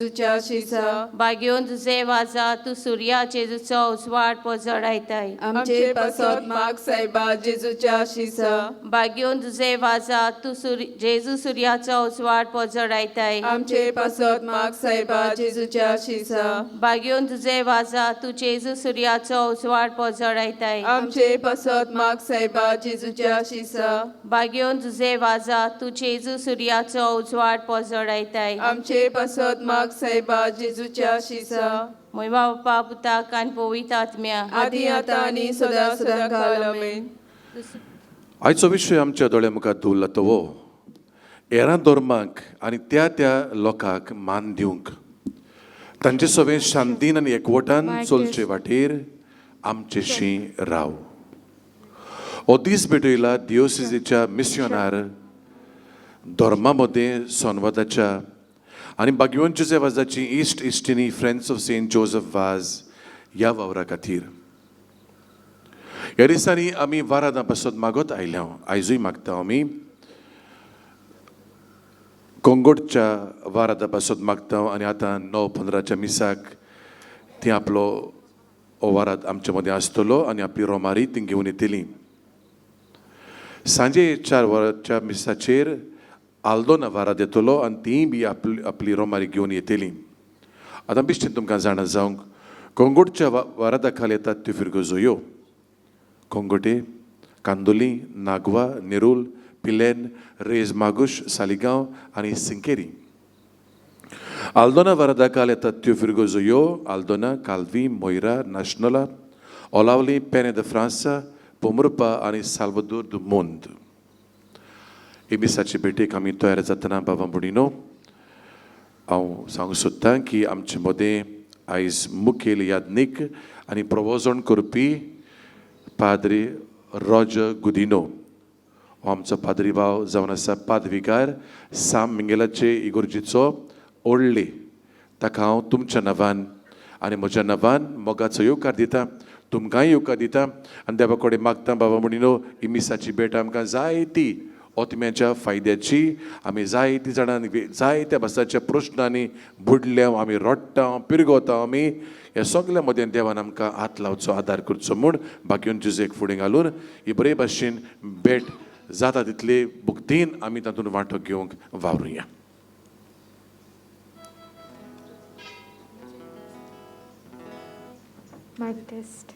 तुझ्या शिसा भाग्योन तुझे वाजा तू सूर्या जेजूचो उजवाड पोजडायताय आमचे पासत माग सायबा जेजूच्या शिसा भाग्योन तुझे वाजा तू जेजू सूर्याचो उजवाड पोजडायताय आमचे पासत माग सायबा जेजूच्या शिसा भाग्योन तुझे वाजा तू जेजू सूर्याचो उजवाड पोजडायताय आमचे पासत माग सायबा जेजूच्या शिसा भाग्योन तुझे वाजा तू जेजू सूर्याचो उजवाड पोजडायताय आमचे पासत माग सायबा जेजूच्या शिसा मोयवा बाप्पा पुताक आनी पवित्र आत्म्या आदी आतां आनी सदां सदां काल आमेन. आयचो विशय आमच्या दोळ्या मुखार दवरला तो हेरां धर्मांक आनी त्या लोकांक मान दिवंक तांचे सगळे शांतीन आनी एकवटान चलचे वाटेर आमचेशी राव. हो दीस भेटयला दियोसिसीच्या मिस्योनार धर्मा मदें संवादाच्या आनी भाग्यवंत जोसेफ वाजाची इश्ट इश्टिनी फ्रेंड्स ऑफ सेंट जोसेफ वाज ह्या वावरा खातीर ह्या दिसांनी आमी वारादां पासत मागत आयल्या. आयजूय मागता आमी कोंगोडच्या वारादां पासत मागता आनी आतां 9:15 मिसाक ती आपलो हो वाराद आमचे मदें आसतलो आनी आपली रोमारी ती घेवन येतली. सांजे 4 मिसाचेर आल्दोना वाराद येतलो आनी ती बी आपली रोमारी घेवन येतली. आतां बेश्टें तुमकां जाणा जावंक कोंगोडच्या वारादा खाल येतात त्यो फिरगोजोयो कोंगोटे, कांदोली, नागवा, नेरूल, पिलेन, रेज मागुश, सालिगांव आनी सिंकेरी. आल्दोना वारादा खाल येतात त्यो फिरगोजोयो आल्दोना, काल्वी, मोयरा, नाशनोला, ओलावली, पेने द फ्रांसा, पोमुरपा आनी साल्वादोर दो मोंद. हे मिसाचे भेटेक आमी तयार जातना बाबा बुडीनो हांव सांगूंक सोदतां की आमचे मदें आयज मुखेल यादनीक आनी प्रवोजण करपी पाद्री रॉजर गुदिनो हो आमचो पाद्री भाव जावन आसा पादविकार साम मिंगेलाचे इगोर्जीचो ओडले. ताका हांव तुमच्या नांवान आनी म्हज्या नांवान मोगाचो येवकार दितां, तुमकांय येवकार दितां आनी देवा कडेन मागतां बाबा बुडीनो ही मिसाची भेट आमकां जायती ओतम्याच्या फायद्याची. आमी जायती जाणांनी जायत्या भासाच्या प्रश्नांनी बुडल्या आमी रडटा पिरगोता आमी ह्या सगळ्या मदें देवान आमकां हात लावचो आदार करचो म्हूण बाकीन जुजेक फुडें घालून ही बरे भाशेन भेट जाता तितले भुक्तीन आमी तातूंत वांटो घेवंक वावरुया. Mic test.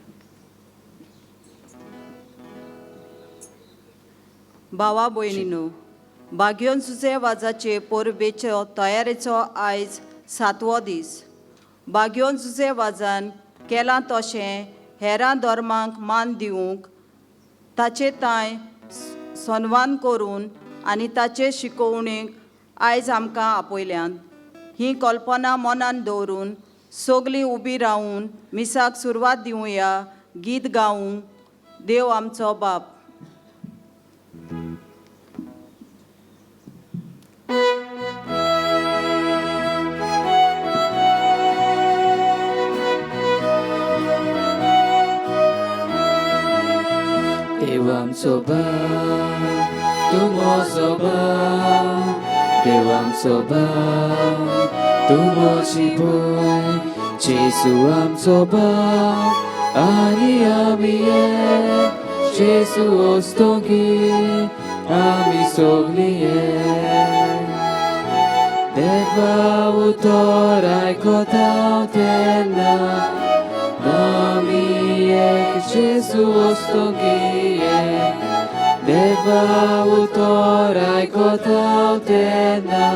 भावा भयणीनो, भाग्योन जुजे वाजाचे परबेच्यो तयारेचो आयज 7वो दीस. भाग्योन जुजे वाजान केलां तशें हेरां धर्मांक मान दिवंक ताचे ताय सन्मान करून आनी ताचे शिकोवणेक आयज आमकां आपयल्यान. ही कल्पना मनान दवरून सगलीं उबी रावून मिसाक सुरवात दिवया गीत गावूंक. देव आमचो बाप. Dewam soba, tumo soba, dewam soba, tumo ciboy, Jesuam soba, ani amiye, Jesu ostongi, ami sogliye. Deva utorai kotau tena, ami ek Jesu ostongiye. Deva utorai kotau tena,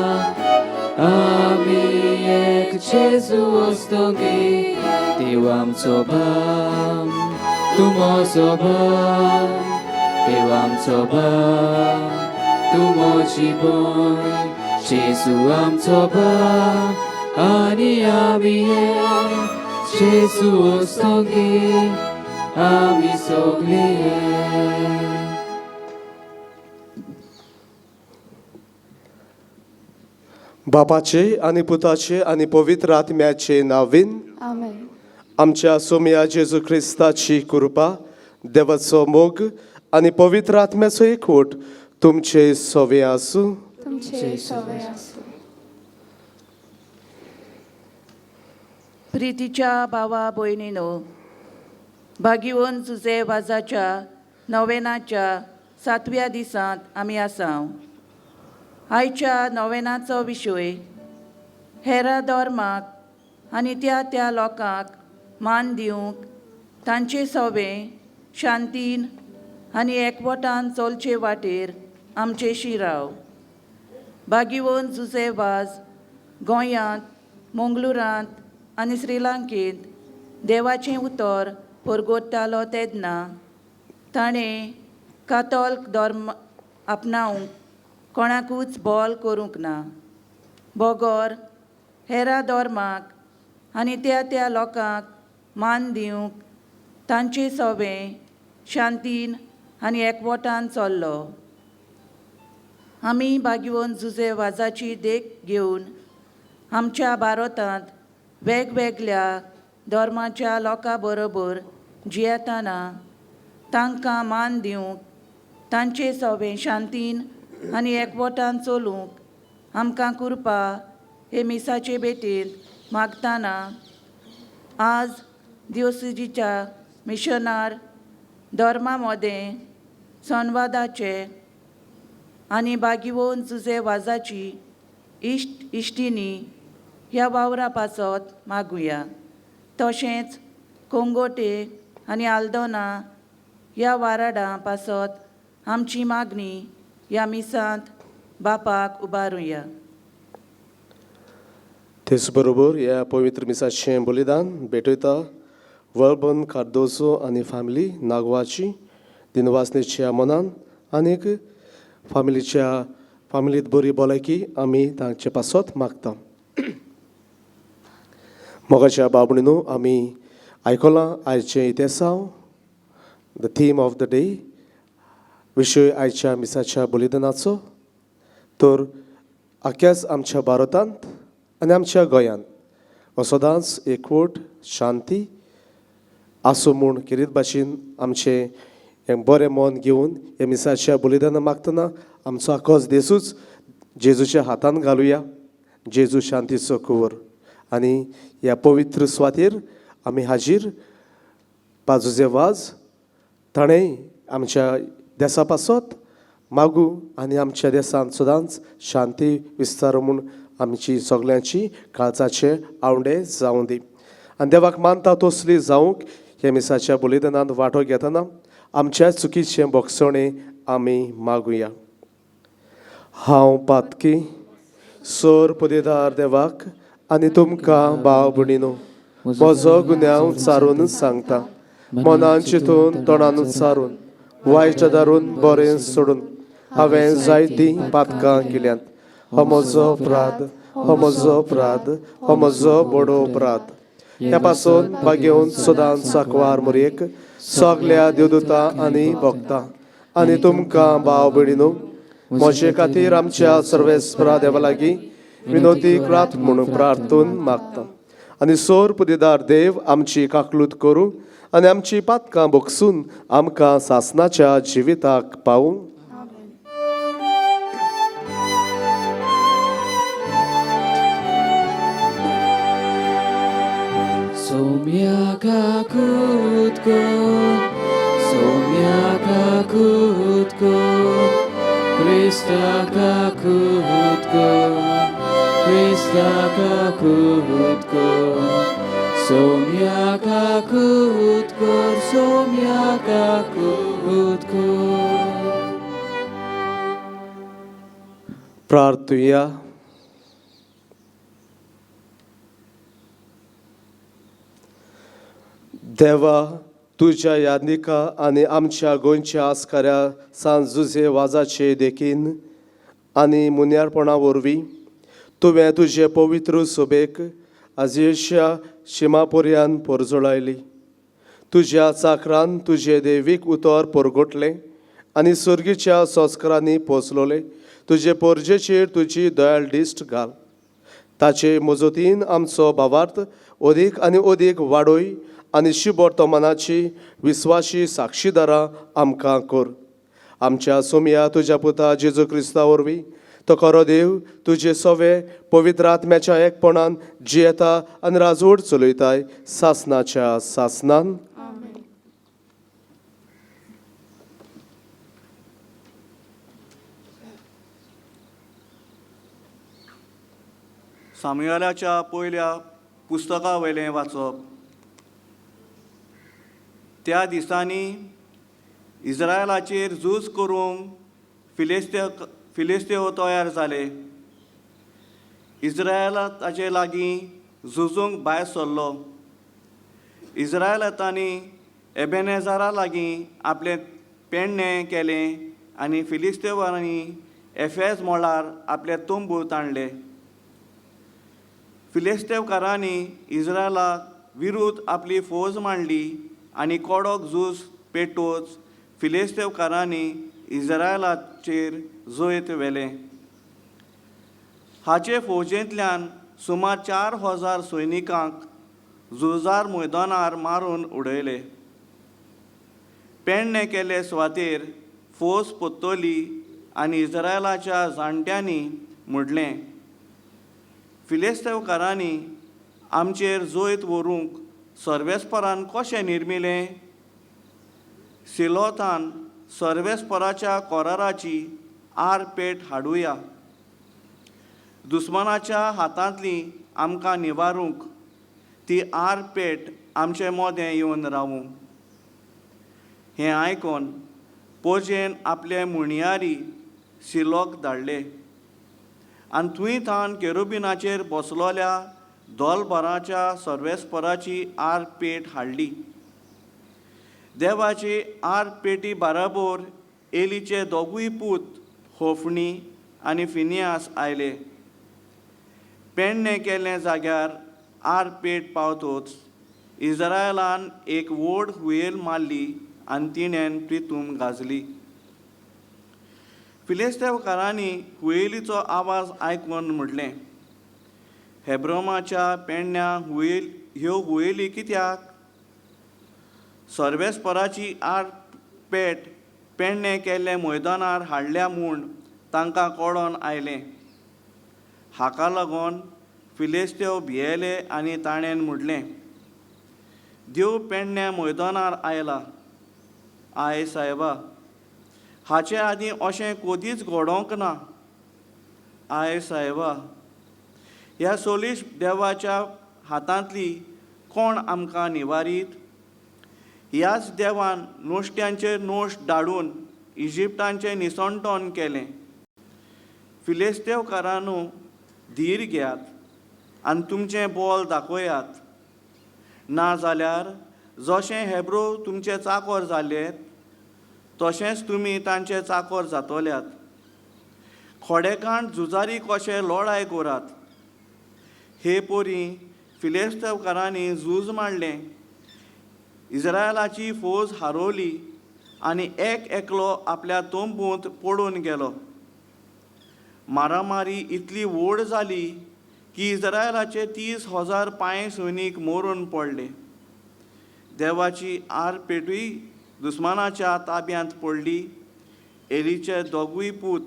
ami ek Jesu ostongi. Dewam sobam, tumo sobam, dewam sobam, tumo ciboy, Jesu am sobam, ani amiye, Jesu ostongi, ami sogliye. बापाचे आनी पुताचे आनी पवित्र आत्म्याचे नांवीन Amen. आमच्या सोम्या जेजू क्रिस्ताची कृपा देवाचो मोग आनी पवित्र आत्म्याचो एकवट तुमचे सोवे आसूं. तुमचे सवय आसूं. प्रितीच्या भावा भयणीनो, भाग्यवन जुजे वाजाच्या नोवेनाच्या 7व्या दिसांत आमी आसाव. आयच्या नोवेनाचो विशय हेरा धर्माक आनी त्या लोकांक मान दिवंक तांचे सवे शांतीन आनी एकवटान चलचे वाटेर आमचे शिराव. भाग्यवन जुजे वाज गोंयांत, मंगळुरांत आनी श्रीलंकेंत देवाचें उतर परगोडटालो तेन्ना ताणें कातोलीक धर्म आपणावंक कोणाकूच बोल करूंक ना. बोगोर हेरा धर्माक आनी त्या लोकांक मान दिवंक तांचे सवे शांतीन आनी एकवटान चल्लो. आमी भाग्यवन जुजे वाजाची देख घेवन आमच्या भारतांत वेगवेगळ्या धर्माच्या लोकां बरोबर जियेतना तांकां मान दिवंक तांचे सवे शांतीन आनी एकवटान चलूंक आमकां कृपा हे मिसाचे भेटेंत मागतना आज दिवसजीच्या मिशनार धर्मा मदें संवादाचे आनी भाग्यवन जुजे वाजाची इश्टिनी ह्या वावरा पासत मागुया. तशेंच कोंगोटे आनी आल्दोना ह्या वाराडा पासत आमची मागणी ह्या मिसांत बापाक उबारुया. तेच बरोबर ह्या पवित्र मिसाचें बलिदान भेटयता वळबन कार्दोजो आनी फॅमिली नागवाची दिनवासनेच्या मनान आनीक फॅमिलीत बरी भलायकी आमी तांचे पासत मागता. मोगाच्या बाबणीनो आमी आयकलां आयचें इतिहासांव the theme of the day विशय आयच्या मिसाच्या बलिदानाचो. तर आख्याच आमच्या भारतांत आनी आमच्या गोंयांत हो सदांच एकवट शांती आसूं म्हूण किरीत भाशेन आमचें हें बरें मन घेवन हे मिसाच्या बलिदाना मागतना आमचो आखोच देसूच जेजूच्या हातान घालुया. जेजू शांतीचो कुंवर आनी ह्या पवित्र सुवातेर आमी हाजीर पाजुजे वाज ताणें आमच्या देसा पासत मागू आनी आमच्या देसांत सदांच शांती विस्तार म्हूण आमची सगल्यांची काळजाचे आवडे जावं दी. आनी देवाक मानता तसली जावंक हे मिसाच्या बलिदानांत वांटो घेतना आमच्या चुकीचें बोगसणें आमी मागुया. हांव पातकी सोर पदेदार देवाक आनी तुमकां भाव भयणीनो म्हजो गुन्यांव चारून सांगता. मनान चिंतून तोंडान चारून वायट दारून बरें सोडून हांवें जायतीं पातकां केल्यांत. हो म्हजो अपराध, हो म्हजो अपराध, हो म्हजो बडो अपराध. ह्या पासून भाग्यवन सदांच साकवार मोरयेक सगल्या देवदूतां आनी भक्तां आनी तुमकां भाव भयणीनो म्हजे खातीर आमच्या सर्वेस्परा देवा लागीं विनोदी करात म्हूण प्रार्थून मागता. आनी सोर पुदेदार देव आमची काकलूत करूं आनी आमची पातकां बोगसून आमकां सासणाच्या जिविताक पावूं. Somiaka kutko, Somiaka kutko, Kristaka kutko, Kristaka kutko, Somiaka kutko, Somiaka kutko. प्रार्थुया. देवा तुज्या यादनिका आनी आमच्या गोंयच्या आस्काऱ्या सांजुजे वाजाचे देखीन आनी मुन्यारपणा वरवीं तुवें तुजे पवित्र सोबेक आजयेच्या शिमापर्यान परजोळायली. तुज्या चाकरान तुजे देवीक उतर परगोटलें आनी सर्गीच्या संस्कारांनी पोसलोले. तुजे पोरजेचेर तुजी दयाळ दिश्ट घाल. ताचे मजतीन आमचो भावार्थ अदीक आनी अदीक वाडोय आनी शुभ वर्तमानाची विस्वाशी साक्षीदारां आमकां कर. आमच्या सोम्या तुज्या पुता जेजू क्रिस्ता वरवीं तो खरो देव तुजे सवे पवित्र आत्म्याच्या एकपणान जियेता आनी राजवट चलयताय सासनाच्या सासनान. सामुएलाच्या पयल्या पुस्तका वयलें वाचप. त्या दिसांनी इस्रायलाचेर झूज करूंक फिलिस्तेव तयार जाले. इस्रायल ताचे लागीं झुजूंक भायर सरलो. इस्रायलांनी एबेनेझारा लागीं आपलें पेडणें केलें आनी फिलिस्तेवांनी एफेज मोळार आपले तोंबू ताणले. फिलिस्तेवकारांनी इस्रायलाक विरुद्ध आपली फौज मांडली आनी कडक झूज पेटोवच फिलिस्तेवकारांनी इस्रायलाचेर जैत व्हेलें. हाचे फौजेंतल्यान सुमार 4,000 सैनिकांक झुजार मैदानार मारून उडयले. पेडणे केले सुवातेर फौज पोत्तली आनी इस्रायलाच्या जाणट्यांनी म्हणलें, फिलिस्तेवकारांनी आमचेर जैत व्हरूंक सर्वेस्परान कशें निर्मिलें? सिलोतान सर्वेस्पराच्या कोराराची आर पेट हाडुया. दुस्मानाच्या हातांतली आमकां निवारूंक ती आर पेट आमचे मोदें येवन रावूं. हें आयकून पोजेन आपले मुणयारी सिलोक धाडले आनी थंय थावन केरुबिनाचेर बसलोल्या दोलभराच्या सर्वेस्पराची आर पेट हाडली. देवाची आर पेटी बाराबोर एलीचे दोगूय पूत होफणी आनी फिनियास आयले. पेडणे केल्ले जाग्यार आर पेट पावतोच इस्रायलान एक व्हड हुयेल मारली आनी तिणें तितून गाजली. फिलिस्तेवकारांनी हुयेलीचो आवाज आयकून म्हणलें, हेब्रोमाच्या पेडण्या ह्यो हुयेली कित्याक? सर्वेस्पराची आर पेट पेडणे केल्ले मैदानार हाडल्या म्हूण तांकां कळोन आयलें. हाका लागून फिलिस्तेव भियेले आनी ताणें म्हणलें, देव पेडण्या मैदानार आयला. आय सायबा, हाचे आदीं अशें कधीच घडोवंक ना. आय सायबा, ह्या सोलिश देवाच्या हातांतली कोण आमकां निवारीत? ह्याच देवान नोश्ट्यांचेर नोश्ट धाडून इजिप्टाचें निसंतोन केलें. फिलिस्तेवकारांनो, धीर घेयात आनी तुमचें बोल दाखयात. नाजाल्यार जशें हेब्रो तुमचे चाकर जाले तशेंच तुमी तांचे चाकर जातोल्यात. खोडेकांड झुजारी कशें लढाय करात. हे पोरी फिलिस्तेवकारांनी झूज मांडलें. इस्रायलाची फौज हारोवली आनी एकलो आपल्या तोंबूंत पडून गेलो. मारामारी इतली व्हड जाली की इस्रायलाचे 30,000 पांय सैनीक मरून पडले. देवाची आर पेटूय दुस्मानाच्या ताब्यांत पडली. एलीचे दोगूय पूत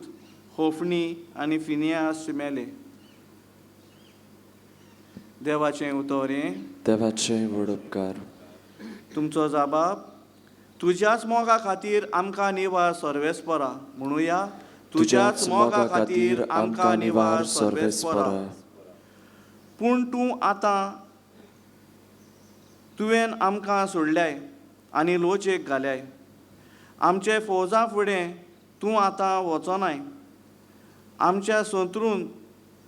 होफणी आनी फिनियास मेले. देवाचें उतोरें. देवाचे व्हड उपकार. तुमचो जबाब. तुज्याच मोगा खातीर आमकां निवास सर्वेस्परा. म्हणुया, तुज्याच मोगा खातीर आमकां निवास सर्वेस्परा. पूण तुवें आमकां सोडल्याय आनी लोचेक घाल्याय. आमचे फौजा फुडें तूं आतां वचोनाय. आमच्या शत्रून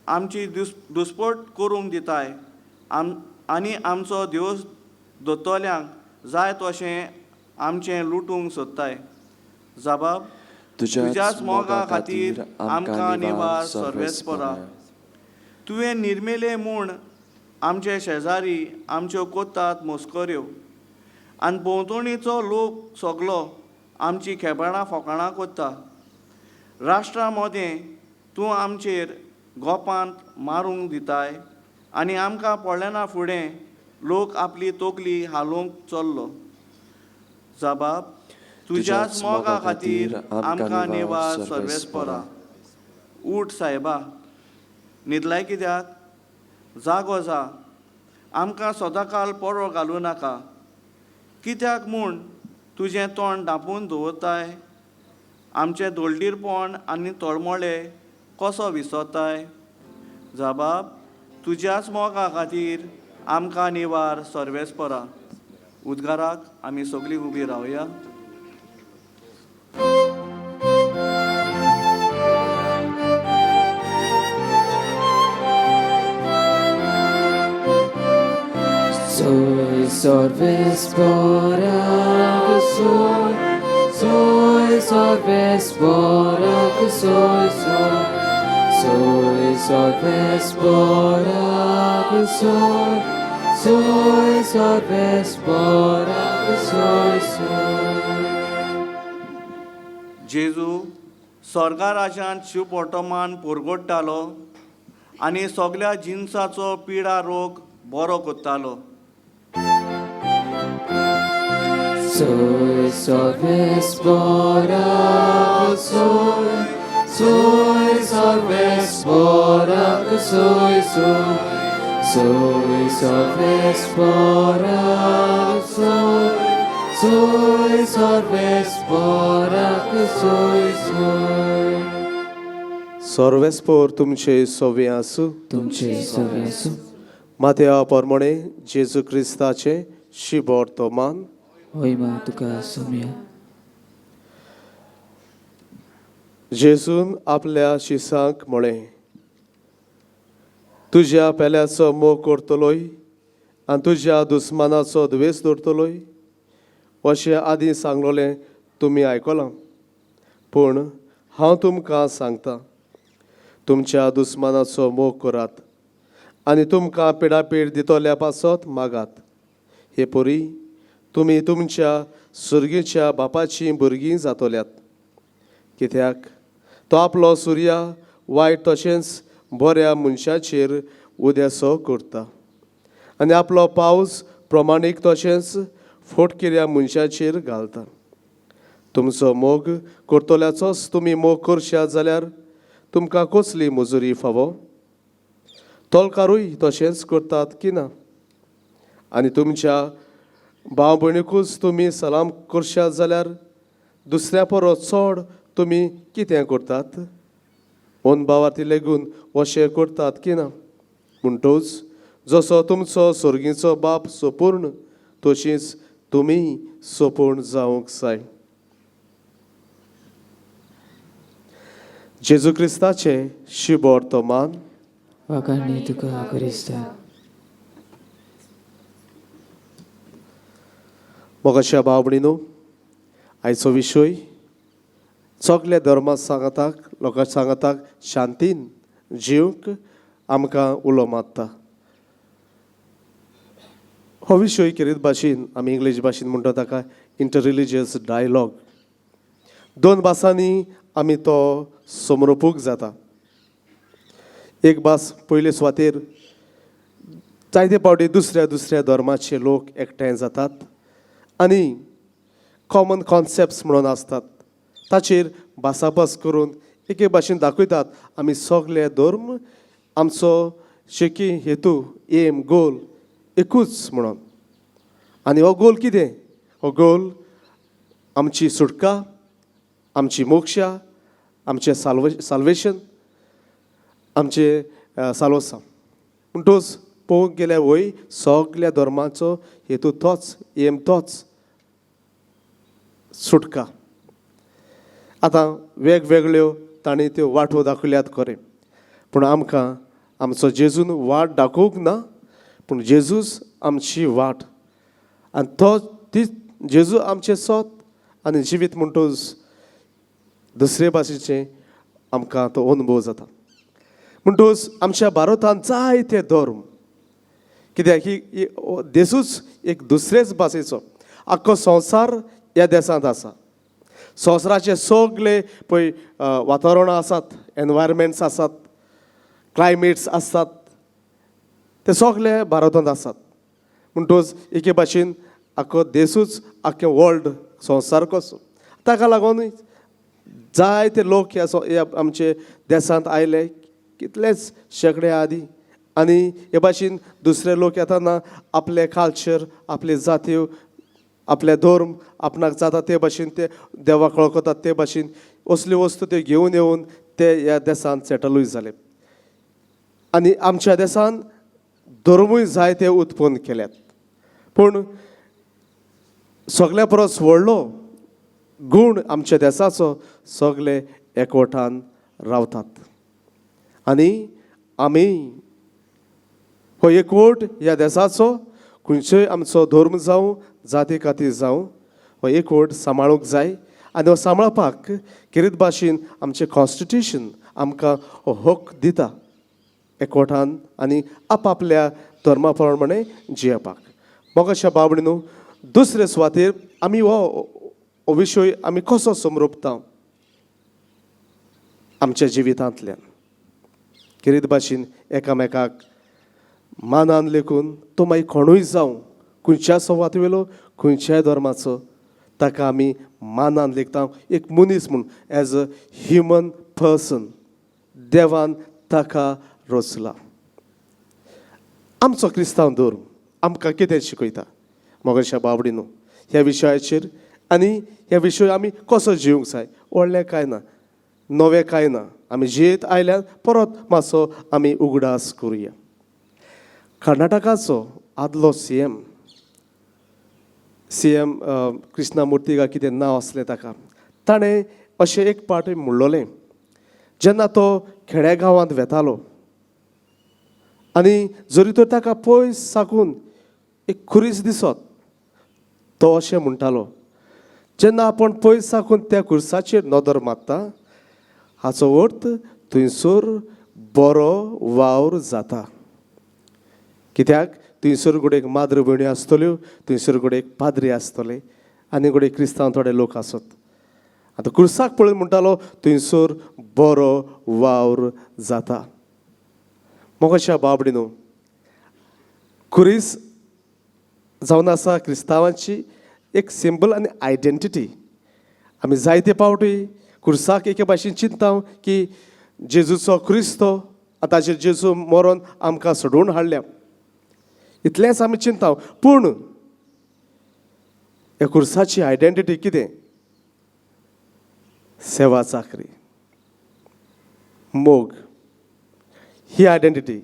आमची दुस्पट करूंक दिताय आनी आमचो देव दोतोल्यांक जाय तशें आमचें लुटूंक सोदताय. जबाब. तुज्याच मोगा खातीर आमकां निवास सर्वेस्परा. तुवें निर्मिले म्हूण आमचे शेजारी आमच्यो कोत्तात मस्कऱ्यो आनी भोंवतणीचो लोक सगलो आमची खेबणां फकाणां कोत्ता. राष्ट्रा मोदें तूं आमचेर गोपांत मारूंक दिताय आनी आमकां पडलेना फुडें लोक आपली तोकली हालोवंक चल्लो. जबाब. तुज्याच मोगा खातीर आमकां निवास सर्वेस्परा. उठ सायबा, न्हिदलाय कित्याक? जागो जा, आमकां सदांकाळ पडरो घालूं नाका. कित्याक म्हूण तुजें तोंड धांपून दवरताय? आमचें दोळडीरपण आनी तळमळे कसो विसरताय? जबाब, तुज्याच मोगा खातीर आमकां निवार सर्वेस्परा. उद्गाराक आमी सगळीं उबीं रावया. Soy sorbes borak, soy sorbes borak, soy sorbes borak, soy sorbes borak, soy. जेजू स्वर्गा राजांत शिवपोटमान पोरगोडटालो आनी सगल्या जिन्साचो पिडा रोग बरो कोत्तालो. Soy sorbes borak, soy sorbes borak, soy sorbes borak, soy sorbes borak, soy. सर्वेस्पोर तुमचे सोवे आसूं. तुमचे सोवे आसूं. माथ्या पोरमोणे जेजू क्रिस्ताचे शिबोर्तमान. होय मा तुका सोम्या. जेजून आपल्या शिसांक म्हळें, तुज्या पेल्याचो मोग करतलोय आनी तुज्या दुस्मानाचो दुवेस दवरतलोय. अशें आदीं सांगलोलें तुमी आयकलां. पूण हांव तुमकां सांगतां, तुमच्या दुस्मानाचो मोग करात आनी तुमकां पिडापीड दितोल्या पासत मागात. हे पोरी, तुमी तुमच्या सुर्गेच्या बापाची भुरगीं जातोल्यात. कित्याक तो आपलो सुर्या वायट तशेंच बऱ्या मनशाचेर उदेसो करता आनी आपलो पावस प्रमाणीक तशेंच फोटकिऱ्या मनशाचेर घालता. तुमचो मोग करतल्याचोच तुमी मोग करशात जाल्यार तुमकां कसली मजुरी फावो? तोलकारूय तशेंच करतात की ना? आनी तुमच्या भाव भयणीकूच तुमी सलाम करशात जाल्यार दुसऱ्या परस चड तुमी कितें करतात? ओन भावार्थी लेगून अशें करतात की ना? म्हणटूच जसो तुमचो सुर्गीचो बाप सोपूर्ण तशींच तुमी सोपूर्ण जावंक जाय. जेजू क्रिस्ताचें शिबोर्तमान. वाकाणी तुका क्रिस्ता. मोगाच्या भाव भयणीनो, आयचो विशय सगल्या धर्मा सांगताक लोकां सांगताक शांतीन जिवंक आमकां उलो मारता. हो विशय कितें भाशेन आमी इंग्लीश भाशेन म्हणटा ताका इंटररिलिजियस डायलॉग. दोन भासांनी आमी तो समरुपूंक जाता. एक भास पयले सुवातेर जायते फावटी दुसऱ्या धर्माचे लोक एकठांय जातात आनी कॉमन कॉन्सेप्ट्स म्हणून आसतात. ताचेर भासाभास करून एके भाशेन दाखयतात आमी सगळे धर्म आमचो शेकी हेतू एम गोल एकूच म्हणून. आनी हो गोल कितें? हो गोल आमची सुटका, आमची मोक्षा, आमचें साल्वेशन, आमचें साल्वसा. म्हणटूच पळोवंक गेल्यार वय सगल्या धर्माचो हेतू तोच, एम तोच, सुटका. आतां वेगवेगळ्यो तांणी त्यो वाटो दाखयल्यात खरें, पूण आमकां आमचो जेजून वाट दाखोवंक ना, पूण जेजूच आमची वाट आनी तो ती जेजू आमचें सोत आनी जिवीत म्हणटूच दुसरे भाशेचें आमकां तो अनुभव जाता. म्हणटूच आमच्या भारतांत जायते धर्म, कित्याक ही देसूच एक दुसरेच भाशेचो. आख्खो संवसार ह्या देशांत आसा. संवसाराचे सगळे पळय वातावरणां आसात, एनवायरमेंट्स आसात, क्लायमेट्स आसतात, ते सगळे भारतांत आसात. म्हणटूच एके भाशेन आख्खो देसूच आख्खें वर्ल्ड संवसार कसो. ताका लागून जायते लोक ह्या आमचे देशांत आयले कितलेच शेकडे आदी आनी हे भाशेन दुसरे लोक येताना आपले कल्चर आपले जातीव आपले धर्म आपणाक जाता ते भाशेन ते देवाक वळखतात ते भाशेन असल्यो वस्तू ते घेवन येवन ते ह्या देशांत सेटलूय जाले आनी आमच्या देशांत धर्मूय जायते उत्पन्न केल्यात पूण सगळ्या परस व्हडलो गूण आमच्या देशाचो सगळे एकवटान रावतात आनी आमी हो एकवट ह्या देशाचो खंयचोय आमचो धर्म जावं जाती खातीर जावं हो एकवट सांबाळूंक जाय आनी हो सांबाळपाक कितें भाशेन आमचें कॉन्स्टिट्यूशन आमकां हो हक दिता एकवटान आनी आपआपल्या धर्मा प्रमाणे जियेवपाक मोगाच्या बाबडीनो दुसरे सुवातेर आमी हो विशय आमी कसो समरोपता आमच्या जिवितांतल्यान कितें भाशेन एकामेकाक मानान लेखून तो मागीर कोणूय जावं खंयच्या सुवातेवेलो खंयच्याय धर्माचो ताका आमी मानान लेखता एक मनीस म्हूण एज अ ह्युमन पर्सन देवान ताका रचला आमचो क्रिस्तांव धर्म आमकां कितें शिकयता मोगाच्या बाबडीनो ह्या विशयाचेर आनी ह्या विशय आमी कसो जिवंक जाय व्हडलें कांय ना नवें कांय ना आमी जियेत आयल्यार परत मातसो आमी उगडास करुया कर्नाटकाचो आदलो सीएम कृष्णामुर्ती काय कितें नांव आसलें ताका ताणें अशें एक पावटी म्हणलोलें जेन्ना तो खेड्या गांवांत वेतालो आनी जरी तर ताका पयस साकून एक खुरीस दिसत तो अशें म्हणटालो जेन्ना आपूण पयस साकून त्या खुर्साचेर नदर मारता हाचो अर्थ थंयसर बरो वावर जाता कित्याक थंयसर घोडेक माद्र भयणी आसतल्यो थंयसर घोडेक पाद्री आसतले आनी घोडे क्रिस्तांव थोडे लोक आसत आतां खुर्साक पळोवन म्हणटालो थंयसर बरो वावर जाता मोगाच्या बाबडीनो खुरीस जावन आसा क्रिस्तांवांची एक सिंबल आनी आयडेंटिटी आमी जायते पावटी खुर्साक एके भाशेन चिंतता की जेजूचो क्रिस्तो ताचेर जेजू मरोन आमकां सोडून हाडल्या इतलेंच आमी चिंतता पूण ह्या खुर्साची आयडेंटिटी कितें सेवा चाकरी मोग ही आयडेंटिटी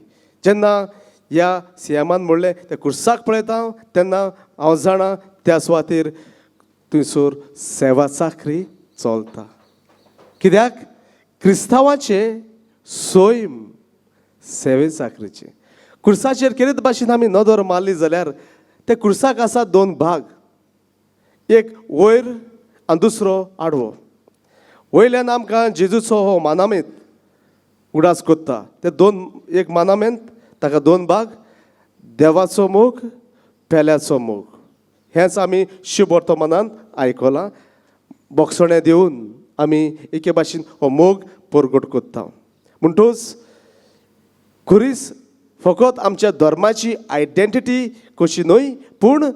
जेन्ना ह्या सीएमान म्हणलें त्या खुर्साक पळयता तेन्ना हांव जाणा त्या सुवातेर थंयसर सेवा चाकरी चलता कित्याक क्रिस्तांवाचे सोयम सेवे चाकरीचे खुर्साचेर कितें भाशेन आमी नदर मारली जाल्यार ते खुर्साक आसा दोन भाग एक वयर आनी दुसरो आडवो वयल्यान आमकां जेजूचो हो मानामेंत उडास कोत्ता ते दोन एक मानामेंत ताका दोन भाग देवाचो मोग पेल्याचो मोग हेंच आमी शुभ वर्तमानांत आयकलां बोगसणे दिवन आमी एके भाशेन हो मोग परगट कोत्ता म्हणटूच खुरीस फकत आमच्या धर्माची आयडेंटिटी कशी न्हय पूण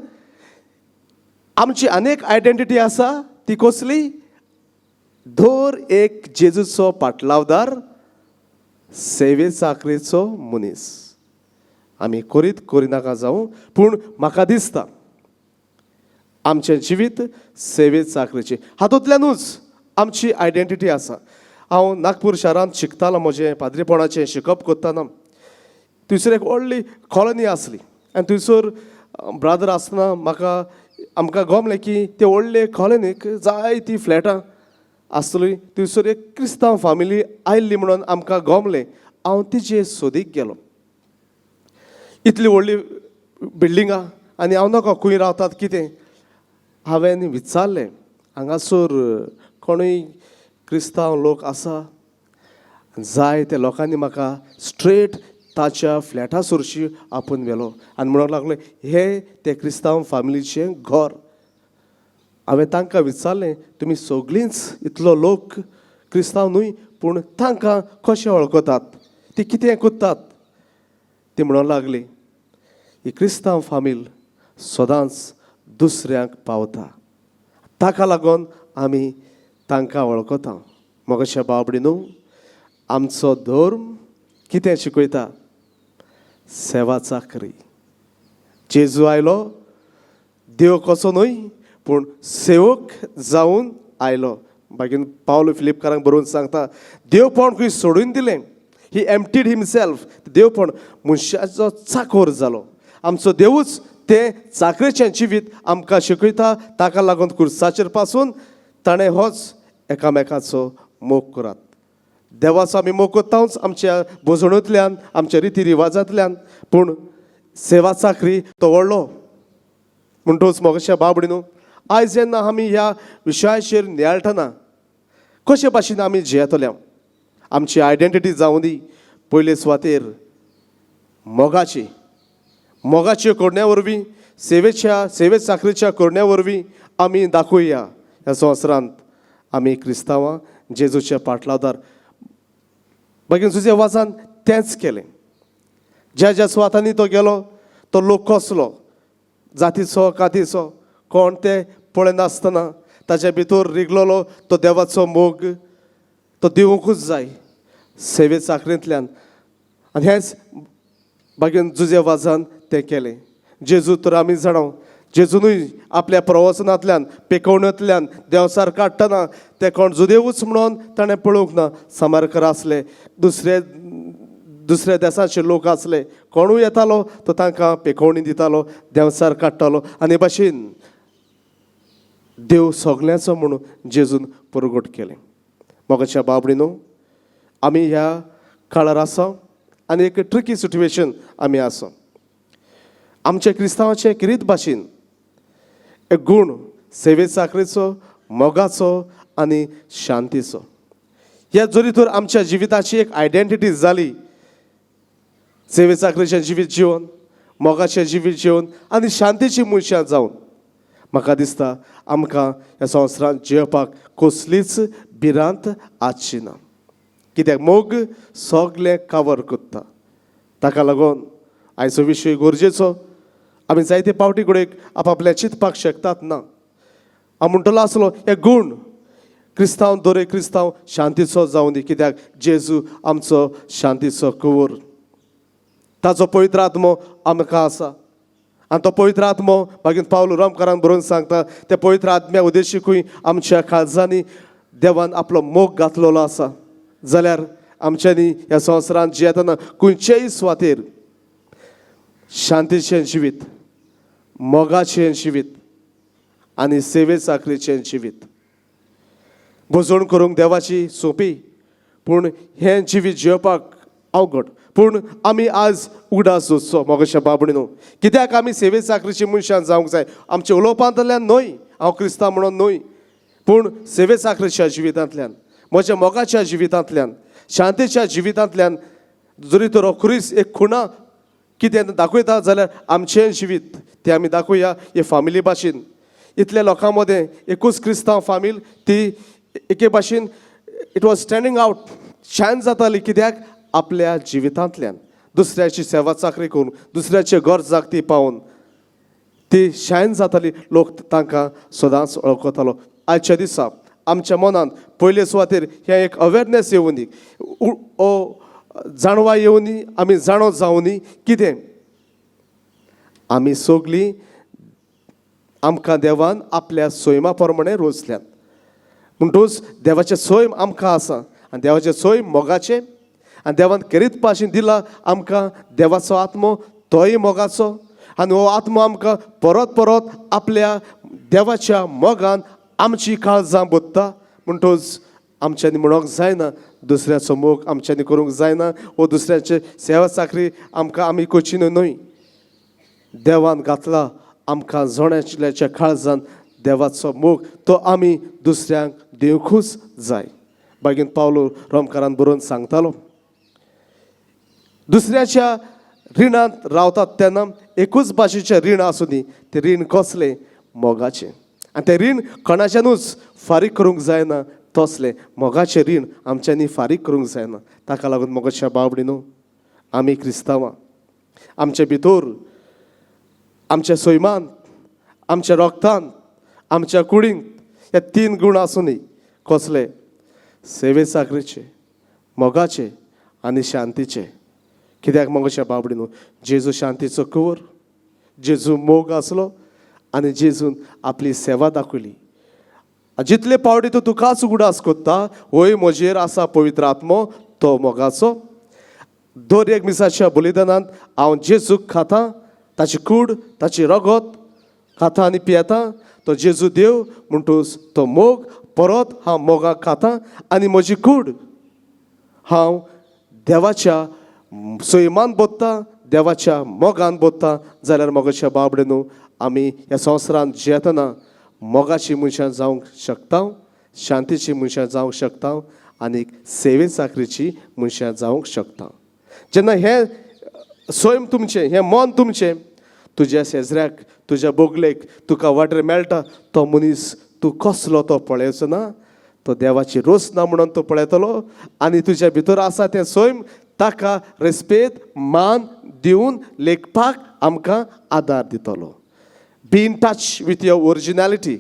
आमची अनेक आयडेंटिटी आसा ती कसली धर एक जेजूचो पाटलावदार सेवे चाकरेचो मनीस आमी करिनाका जावं पूण म्हाका दिसता आमचें जिवीत सेवे चाकरेचें हातूंतल्यानूच आमची आयडेंटिटी आसा हांव नागपूर शारांत शिकतालो म्हजें पाद्रीपणाचें शिकप करतना थंयसर एक व्हडली कॉलनी आसली आनी थंयसर ब्रादर आसतना आमकां गमलें की ते व्हडले कॉलनीक जायतीं फ्लॅटां आसतलीं थंयसर एक क्रिस्तांव फामिली आयिल्ली म्हणून आमकां गमलें हांव तिचे सोदीक गेलो इतली व्हडली बिल्डिंगां आनी हांव नाका खंय रावतात कितें हांवें विचारलें हांगासर कोणूय क्रिस्तांव लोक आसा जाय त्या लोकांनी म्हाका स्ट्रेट ताच्या फ्लॅटा सुरशी आपून व्हेलो आनी म्हणूंक लागले हे ते क्रिस्तांव फामिलीचें घर हांवें तांकां विचारलें तुमी सगळींच इतलो लोक क्रिस्तांव न्हय पूण तांकां कशें वळखतात ती कितें कोत्तात ती म्हणूंक लागली ही क्रिस्तांव फामील सदांच दुसऱ्यांक पावता ताका लागून आमी तांकां वळखता मोगाच्या बाबडीनो आमचो धर्म कितें शिकयता? सेवा चाकरी. जेजू आयलो देव कसो न्हय पूण सेवक जावन आयलो. मागीर पावलो फिलिपकारांक बरोवन सांगता देवपण खंय सोडून दिलें. ही एम्प्टीड हिमसेल्फ. देवपण मनशाचो चाकोर जालो. आमचो देवूच तें चाकरेचें जिवीत आमकां शिकयता. ताका लागून खुर्साचेर पासून ताणें होच एकामेकाचो मोग करात. देवाचो आमी मोग करताच आमच्या बोजवणूंतल्यान, आमच्या रिती रिवाजांतल्यान, पूण सेवा चाकरी तो व्हडलो. म्हणटूच मोगाच्या बाबडीनो आयज जेन्ना आमी ह्या विशयाचेर नियाळटना कशे भाशेन आमी जियेतले, आमची आयडेंटिटी जावं दी पयले सुवातेर मोगाचे करण्या वरवीं, सेवे चाकरीच्या करण्या वरवीं आमी दाखोवया ह्या संवसारांत आमी क्रिस्तांवां जेजूचे पाटलावदार. मागीर तुजे वाचान तेंच केलें. ज्या ज्या सुवातांनी तो गेलो तो लोक कसलो, जातीचो कातीचो कोण ते पळयनासतना ताचे भितर रिगलोलो तो देवाचो मोग तो दिवंकूच जाय सेवे चाकरेंतल्यान. आनी हेंच मागीर जुजे वाजान तें केलें. जेजू तर आमी जाणो जेजूनय आपल्या प्रवचनांतल्यान पेकवण्यांतल्यान देंवसार काडटना ते कोण जुदेवूच म्हणून ताणें पळोवंक ना. सामारकर आसले, दुसऱ्या देशाचे लोक आसले, कोणूय येतालो तो तांकां पेकवणी दितालो, देंवसार काडटालो. आनी भाशेन देव सगल्यांचो म्हणून जेजून परगट केलें. मोगाच्या बाबडीनो आमी ह्या काळार आसा आनी एक ट्रिकी सिट्युएशन आमी आसा. आमच्या क्रिस्तांवाचे किरीत भाशेन एक गूण सेवे चाकरेचो, मोगाचो आनी शांतीचो. ह्या जरी तर आमच्या जिविताची एक आयडेंटिटी जाली, सेवे चाकरेचें जिवीत जिवन, मोगाचें जिवीत जिवन आनी शांतीची मनशां जावन म्हाका दिसता आमकां ह्या संवसारांत जियेवपाक कसलीच भिरांत आसची ना. कित्याक मोग सगलें कावर करता. ताका लागून आयचो विशय गरजेचो. आमी जायते पावटी कडेन आपआपल्या चिंतपाक शकतात ना. हांव म्हणटलो आसलो हे गूण क्रिस्तांव दोरे क्रिस्तांव शांतीचो जावं दी. कित्याक जेजू आमचो शांतीचो कुंवर. ताचो पवित्र आत्मो आमकां आसा आनी तो पवित्र आत्मो मागीर पावलो रोमकारांक बरोवन सांगता त्या पवित्र आत्म्या उद्देशीकूय आमच्या काळजांनी देवान आपलो मोग घातलेलो आसा. जाल्यार आमच्यांनी ह्या संवसारांत जियेतना खंयचेय सुवातेर शांतीचें जिवीत, मोगाचें जिवीत आनी सेवे चाकरेचें जिवीत बोजवण करूंक देवाची सोंपी. पूण हें जिवीत जियोवपाक अवघड. पूण आमी आज उगडास सोदचो मोगाच्या बाबडीनो. कित्याक आमी सेवे चाकरेची मनशां जावंक जाय. आमच्या उलोवपांतल्यान न्हय, हांव क्रिस्तांव म्हणून न्हय, पूण सेवे चाकरेच्या जिवितांतल्यान, म्हज्या मोगाच्या जिवितांतल्यान, शांतीच्या जिवितांतल्यान जरी तर रोखडीच एक खुणा कितें दाखयता जाल्यार आमचें जिवीत तें आमी दाखोवया हे फामिली भाशेन. इतल्या लोकां मदें एकूच क्रिस्तांव फामील ती एके भाशेन इट वॉज स्टँडींग आवट, शायन जाताली. कित्याक आपल्या जिवितांतल्यान दुसऱ्याची सेवा चाकरी करून दुसऱ्याचे घर जागती पावून ती शायन जाताली. लोक तांकां सदांच वळखतालो. आयच्या दिसा आमच्या मनांत पयले सुवातेर हें एक अवेरनेस येवं दी, जाणवा येवं दी, आमी जाणो जावं दी कितें आमी सगलीं आमकां देवान आपल्या सोयमा प्रमाणे रोचल्यात. म्हणटूच देवाचें सोयम आमकां आसा आनी देवाचें सोयम मोगाचें आनी देवान करीत भाशेन दिला आमकां देवाचो आत्मो तोय मोगाचो. आनी हो आत्मो आमकां परत परत आपल्या देवाच्या मोगान आमची काळजां बोत्ता. म्हणटूच आमच्यांनी म्हणूंक जायना दुसऱ्याचो मोग आमच्यांनी करूंक जायना, वो दुसऱ्याचे सेवा चाकरी आमकां आमी करची न्हय. देवान घातला आमकां जोण्याच्या काळजान देवाचो मोग तो आमी दुसऱ्यांक दिवंकूच जाय. मागीर पावलो रोमकारान बरोवन सांगतालो दुसऱ्याच्या रिणांत रावतात तेन्ना एकूच भाशेचें रीण आसूं दी, तें रीण कसलें मोगाचें. आनी तें रीण कोणाच्यानूच फारीक करूंक जायना. तसलें मोगाचें रीण आमच्यांनी फारीक करूंक जायना. ताका लागून मोगाच्या बाबडीनो आमी क्रिस्तांवां आमचे भितर आमच्या सोयमांत, आमच्या रोगतांत, आमच्या कुडींत हे 3 गूण आसूं दी. कसले? सेवे साकरीचे मोगाचे आनी शांतीचे. कित्याक मोगाच्या बाबडीन जेजू शांतीचो कवर, जेजू मोग आसलो आनी जेजून आपली सेवा दाखयली. जितले पावटी तूं तुकाच उगडास कोत्ता, होय म्हजेर आसा पवित्र आत्मो तो मोगाचो. दर एक मिसाच्या बलिदानांत हांव जेजूक खातां, ताची कूड ताची रगत खाता आनी पियेतां. तो जेजू देव म्हणटूच तो मोग परत हांव मोगाक खातां आनी म्हजी कूड हांव देवाच्या सैमान बोत्ता, देवाच्या मोगान बोत्ता. जाल्यार मोगाच्या बाबडे आमी ह्या संवसारांत जियेतना मोगाची मनशां जावंक शकता, शांतीची मनशां जावंक शकता आनी सेवे साकरीची मनशां जावंक शकता. जेन्ना हें सैम तुमचें, हें मन तुमचें, तुज्या शेजऱ्याक तुज्या बोगलेक तुका वाटेर मेळटा तो मनीस तूं कसलो तो पळयचो ना, तो देवाची रोस ना म्हणून तो पळयतलो आनी तुज्या भितर आसा तें सैम ताका रेस्पेद मान दिवन लेखपाक आमकां आदार दितलो. Be in touch with your originality.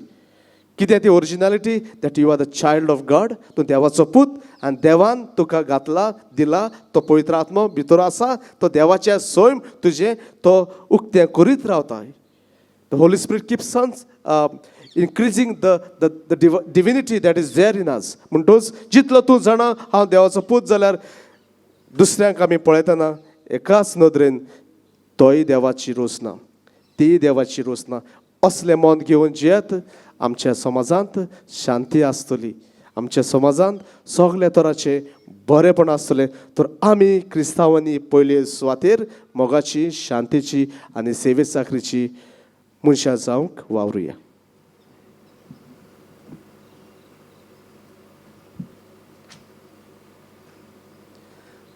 कितें ती originality? That you are the child of God. तूं देवाचो पूत आनी देवान तुका घातला दिला तो पवित्र आत्मो भितर आसा. तो देवाचें सैम तुजें तो उक्तें करीत रावता. The holy spirit keeps on increasing the divinity that is there in us. म्हणटूच जितलो तूं जाणा हांव देवाचो पूत जाल्यार दुसऱ्यांक आमी पळयतना एकाच नदरेन तोय देवाची रोस ना, ती देवाची रोस ना. असलें मन घेवन जियेत आमच्या समाजांत शांती आसतली, आमच्या समाजांत सगळे तराचे बरेपण आसतलें. तर आमी क्रिस्तांवांनी पयले सुवातेर मोगाची, शांतीची आनी सेवे साकरीची मनशां जावंक वावरुया.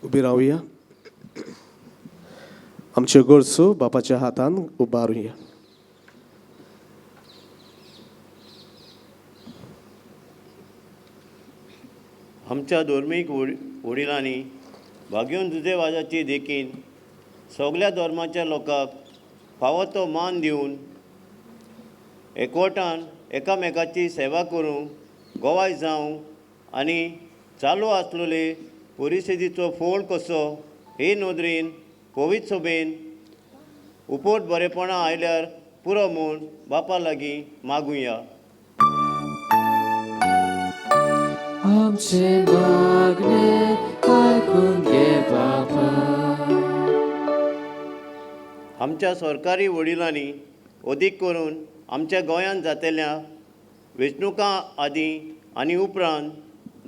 उबी रावया. आमच्यो गरजो बापाच्या हातान उबारुया. आमच्या धर्मीक वडिलांनी भाग्योन जुजेवाजाची देखीन सगळ्या धर्माच्या लोकांक फावो तो मान दिवन एकवटान एकामेकाची सेवा करूंक, गोवाय जावंक आनी चालू आसलेले परिस्थितीचो फोड कसो हे नदरेन पवित्र सभेन उपोट बरेपणां आयल्यार पुरो म्हूण बापा लागीं मागुया. आमचे मागणे ऐकून घे बाबा. आमच्या सरकारी वडिलांनी अदीक करून आमच्या गोंयांत जातल्या वेंचणुकां आदीं आनी उपरांत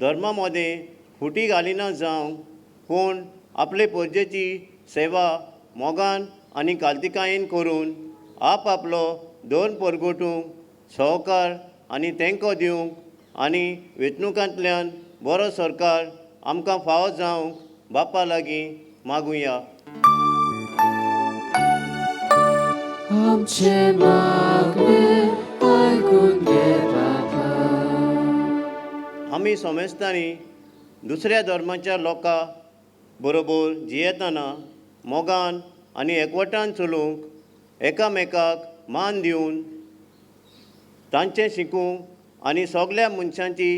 धर्मा मदें फुटी घालिना जावं, पूण आपले परजेची सेवा मोगान आनी काल्तिकायेन करून आपलो दोन परगोटूंक सहकार आनी तेंको दिवंक आनी वेंचणुकांतल्यान बरो सरकार आमकां फावो जावंक बापा लागीं मागुया. आमचे मागणे ऐकून घे बाबा. आमी सोमेस्तांनी दुसऱ्या धर्माच्या लोकां बरोबर जियेतना मोगान आनी एकवटान चलूंक एकामेकाक मान दिवन तांचें शिकूंक आनी सगळ्या मनशांची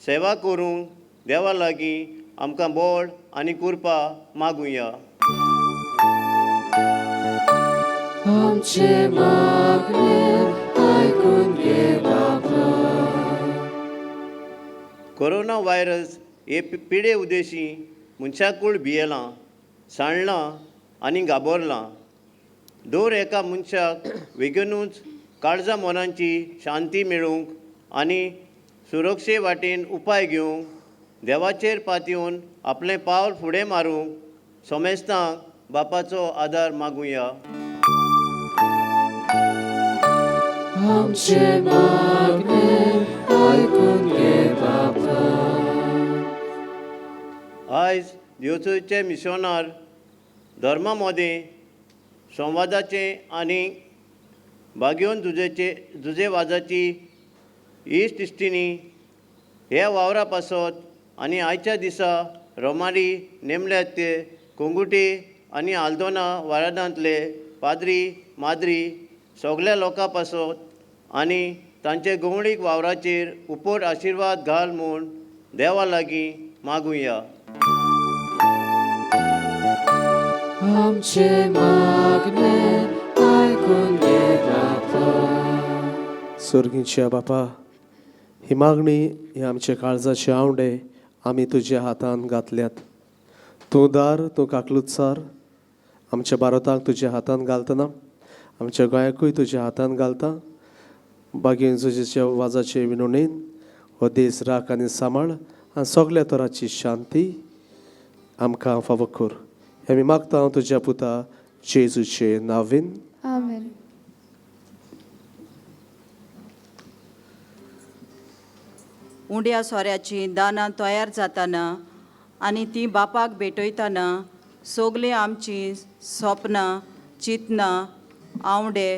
सेवा करूंक देवा लागीं आमकां बळ आनी कृपा मागुया. आमचे मागणे ऐकून घे बाबा. कोरोना व्हायरस हे पिडे उदेशी मनशाकूड भियेलां, साणलां आनी गाबोरलां. दर एका मनशाक बेगीनूच काळजा मोनांची शांती मेळूंक आनी सुरक्षे वाटेन उपाय घेवंक देवाचेर पातयेवन आपलें पावल फुडें मारूंक सोमेस्तांक बापाचो आदार मागुया. आमचे मागणे ऐकून घे बाबा. आयज दिवचेचे मिशनार धर्मा मदें संवादाचें आनी भाग्योन जुजेवाजाची इश्टिश्टिनी ह्या वावरा पासत आनी आयच्या दिसा रोमारी नेमल्यात ते कोंगुटे आनी आल्दोना वारादांतले पाद्री माद्री सगळ्या लोकां पासत आनी तांचे गवळीक वावराचेर उपोट आशिर्वाद घाल म्हूण देवा लागीं मागुया. आमचे मागणे ऐकून घे बापा. स्वर्गीच्या बापा, ही मागणी ही आमच्या काळजाचे आवडे आमी तुज्या हातान घातल्यात. तूं दार, तूं काकलुतसार. आमच्या भारताक तुज्या हातान घालतना आमच्या गोंयाकूय तुज्या हातान घालता. बागेन तुजेच्या वाजाचे विनवणेन हो देश राख आनी सांबाळ आनी सगळ्या तरांची शांती आमकां फावो कर. हें आमी मागता तुज्या पुता जेजूचे नांवेन. आमेन. उंड्या सोऱ्याची दानां तयार जाताना आनी ती बापाक भेटयतना सगलीं आमची स्वप्नां, चिंतनां, आवडे,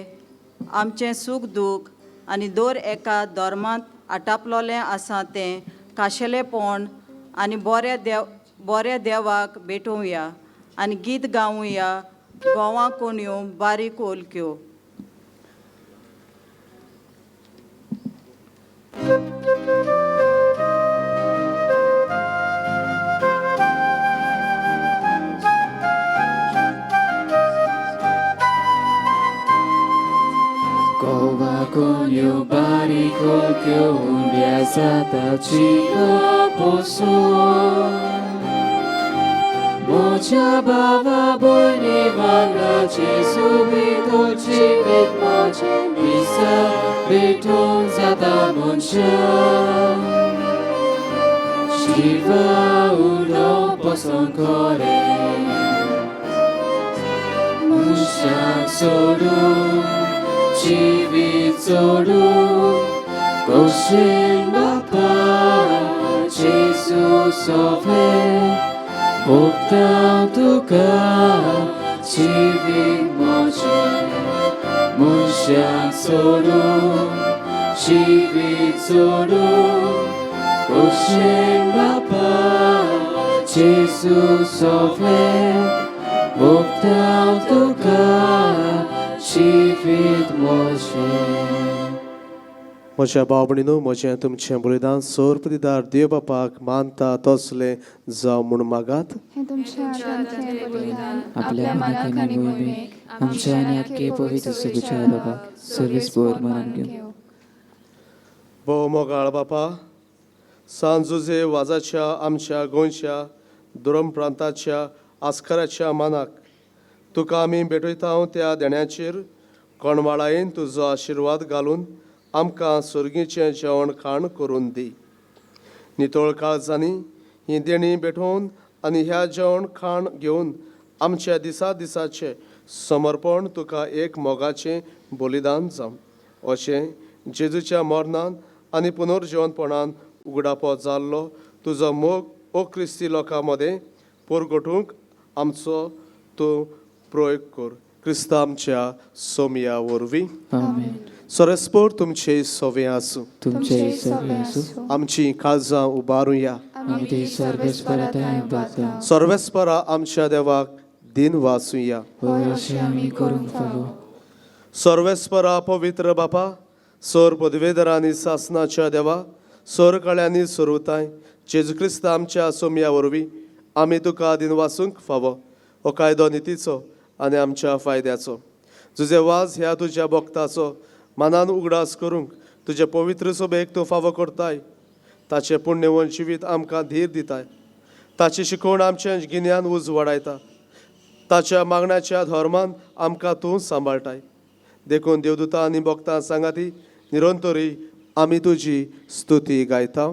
आमचें सूख दूख आनी दर एका धर्मांत आटापलोलें आसा तें खाशेलेपण आनी बऱ्या देवाक भेटोवया आनी गीत गावुया, गोवां कोणयो बारीक ओलक्यो. Gowa konyo barik olkyo undia zata chico poso. Mocha bava boyne vaga Jesu bitolchi bit moche bisa biton zata moncha. Shiva udo poson kore Mushak soru Jivit soru Goshen bapa Jesus sove Bogdan tuka Jivit moche Mushak soru Jivit soru Goshen bapa Jesus sove Bogdan tuka Jivit moche. म्हज्या भाव भयणीनो, म्हजें तुमचें बलिदान सोरपतीदार देव बापाक मानता तसलें जावं म्हूण मागात. हे तुमच्या आत्म्याचे बलिदान आपल्या मनाक आनी मोहिमेक आमच्या आनी आख्खे पवित्र सगळ्या बापाक सर्वेस्पर मनान घेवन. भोव मोगाळ बापा, सांजुजे वाजाच्या आमच्या गोंयच्या दुरम प्रांताच्या आस्काराच्या मानाक तुका आमी भेटयता त्या देण्याचेर कोणवाळायेन तुजो आशिर्वाद घालून आमकां सुर्गीचें जेवण खाण करून दी. नितळ काळजांनी ही देणी भेटोवन आनी ह्या जेवण खाण घेवन आमच्या दिसाचें समर्पण तुका एक मोगाचें बलिदान जावं. अशें जेजूच्या मरणान आनी पुनर्जीवनपणान उगडापो जाल्लो तुजो मोग ओ क्रिस्ती लोकां मदें परगटूंक आमचो तूं प्रयोग कर. क्रिस्ता आमच्या सोमया वरवीं. आमेन. सरस्पोर तुमचे सोवे आसूं. तुमचे सगळे आसूं. आमची काळजां उबारुया. आमी ते सर्वेस्पराताय बाता. सर्वेस्परा आमच्या देवाक दिन वाचुया. होय अशें आमी करूंक फावो. सर्वेस्परा पवित्र बापा, सोर पदवेदरांनी सासनाच्या देवा, सोर कळ्यांनी सोरवताय जेजू क्रिस्त आमच्या सोमया वरवीं आमी तुका दिन वाचूंक फावो. हो कायदो नितीचो आनी आमच्या फायद्याचो. तुजे वाज ह्या तुज्या भक्ताचो मनान उगडास करूंक तुजे पवित्र सोबेक तूं फावो करताय. ताचें पुण्यवन जिवीत आमकां धीर दिताय. ताची शिकवण आमचें गिन्यान उज वाडयता. ताच्या मागण्याच्या धर्मान आमकां तूं सांबाळटाय. देखून देवदूतां आनी भक्तां सांगाती निरंतरी आमी तुजी स्तुती गायता.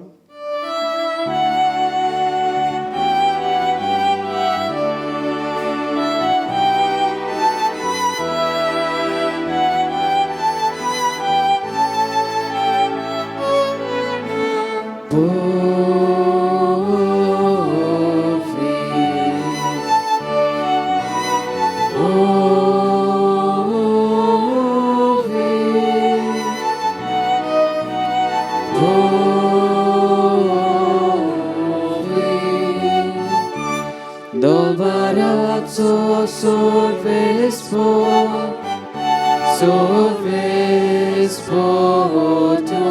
Dolvarazzo sorvespo tu,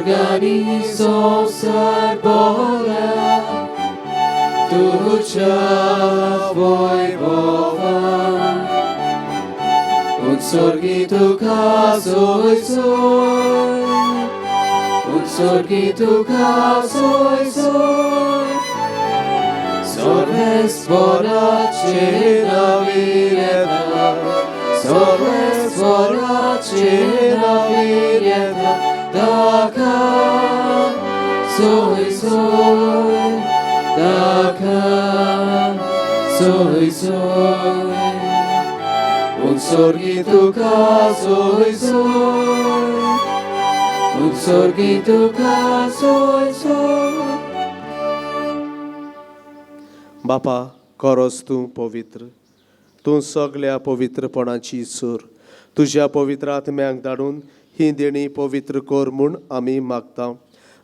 organi संसार बोला तुझ्या वैभवान उत्सर्गी तुका सोय सोय उत्सर्गी तुका सोय सोय सर्वेस्वराचे नवीर्यता सर्वेस्वराचे नवीर्यता दाखा सोय सोय दाखा सोय सोय उत्सर्गी तुका सोय सोय उत्सर्गी तुका सोय सोय बापा खरोच तूं पवित्र तूं सगळ्या पवित्रपणाची सूर तुज्या पवित्र आत्म्याक धाडून ही देणी पवित्र कर म्हूण आमी मागता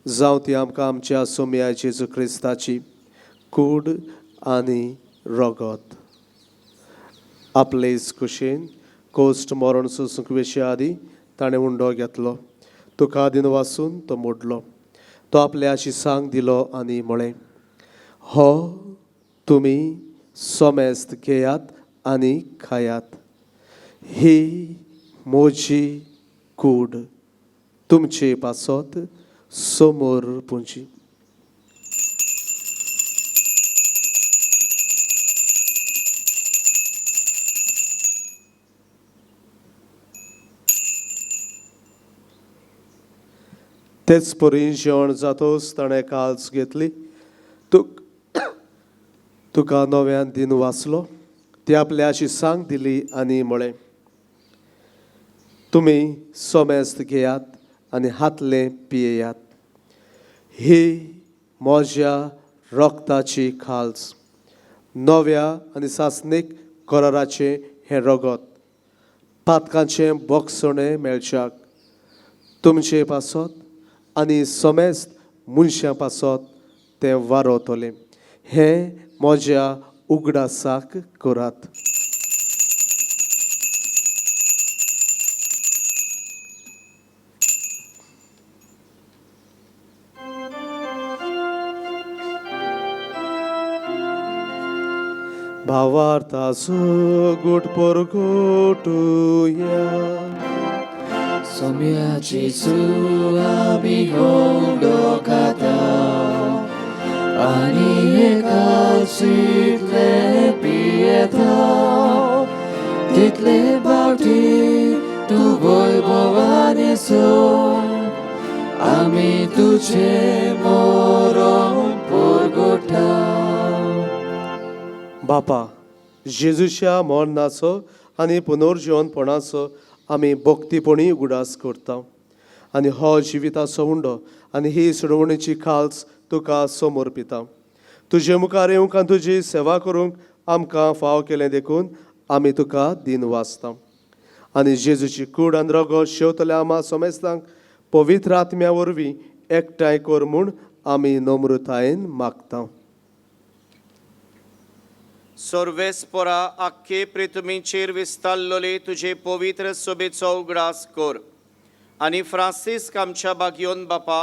जावं ती आमकां आमच्या सोम्या जेजू क्रिस्ताची कूड आनी रगत आपलेच कुशेन कोस्ट मरण सोसूंक वेशे आदी ताणें उंडो घेतलो तुका दिन वासून तो मोडलो तो आपल्या शिसांक दिलो आनी म्हळें हो तुमी सोमेस्त घेयात आनी खायात ही म्हजी कूड तुमचे पासत समोर पुंजी तेच परी जेवण जातोच ताणें काल्स घेतली तुका नव्यान दिन वाचलो ती आपल्या शिसांक दिली आनी म्हळें तुमी सोमेस्त घेयात आनी हातले पियेयात ही म्हज्या रक्ताची खाल्स नव्या आनी सासणीक कराराचें हें रगत पातकांचें बोगसणें मेळच्याक तुमचे पासत आनी सोमेस्त मनशां पासत तें वारोतलें हें म्हज्या उगडासाक करात भावार्थाचो गोट परगोटुया सोम्या जेजू आमी होंडो खाता आनी एकाचितले पियेता तितले बावटी तूं वैभवाने सोय आमी तुझे मरण परगोटा बापा जेजूच्या मरणाचो आनी पुनर्जीवनपणाचो आमी भक्तीपणी उगडास करता आनी हो जिविताचो उंडो आनी ही सोडवणेची खाल्स तुका समर्पिता तुजे मुखार येवंक आनी तुजी सेवा करूंक आमकां फाव केलें देखून आमी तुका दिन वाचता आनी जेजूची कूड आनी रगत शेवतल्या आमा सोमेस्तांक पवित्र आत्म्या वरवीं एकठांय कर म्हूण आमी नम्रतायेन मागता सर्वेस्परा आख्खे प्रितमीचेर विस्तारलोले तुझे पवित्र सोबेचो उगडास कर आनी फ्रांसीस्क आमच्या बागयोन बापा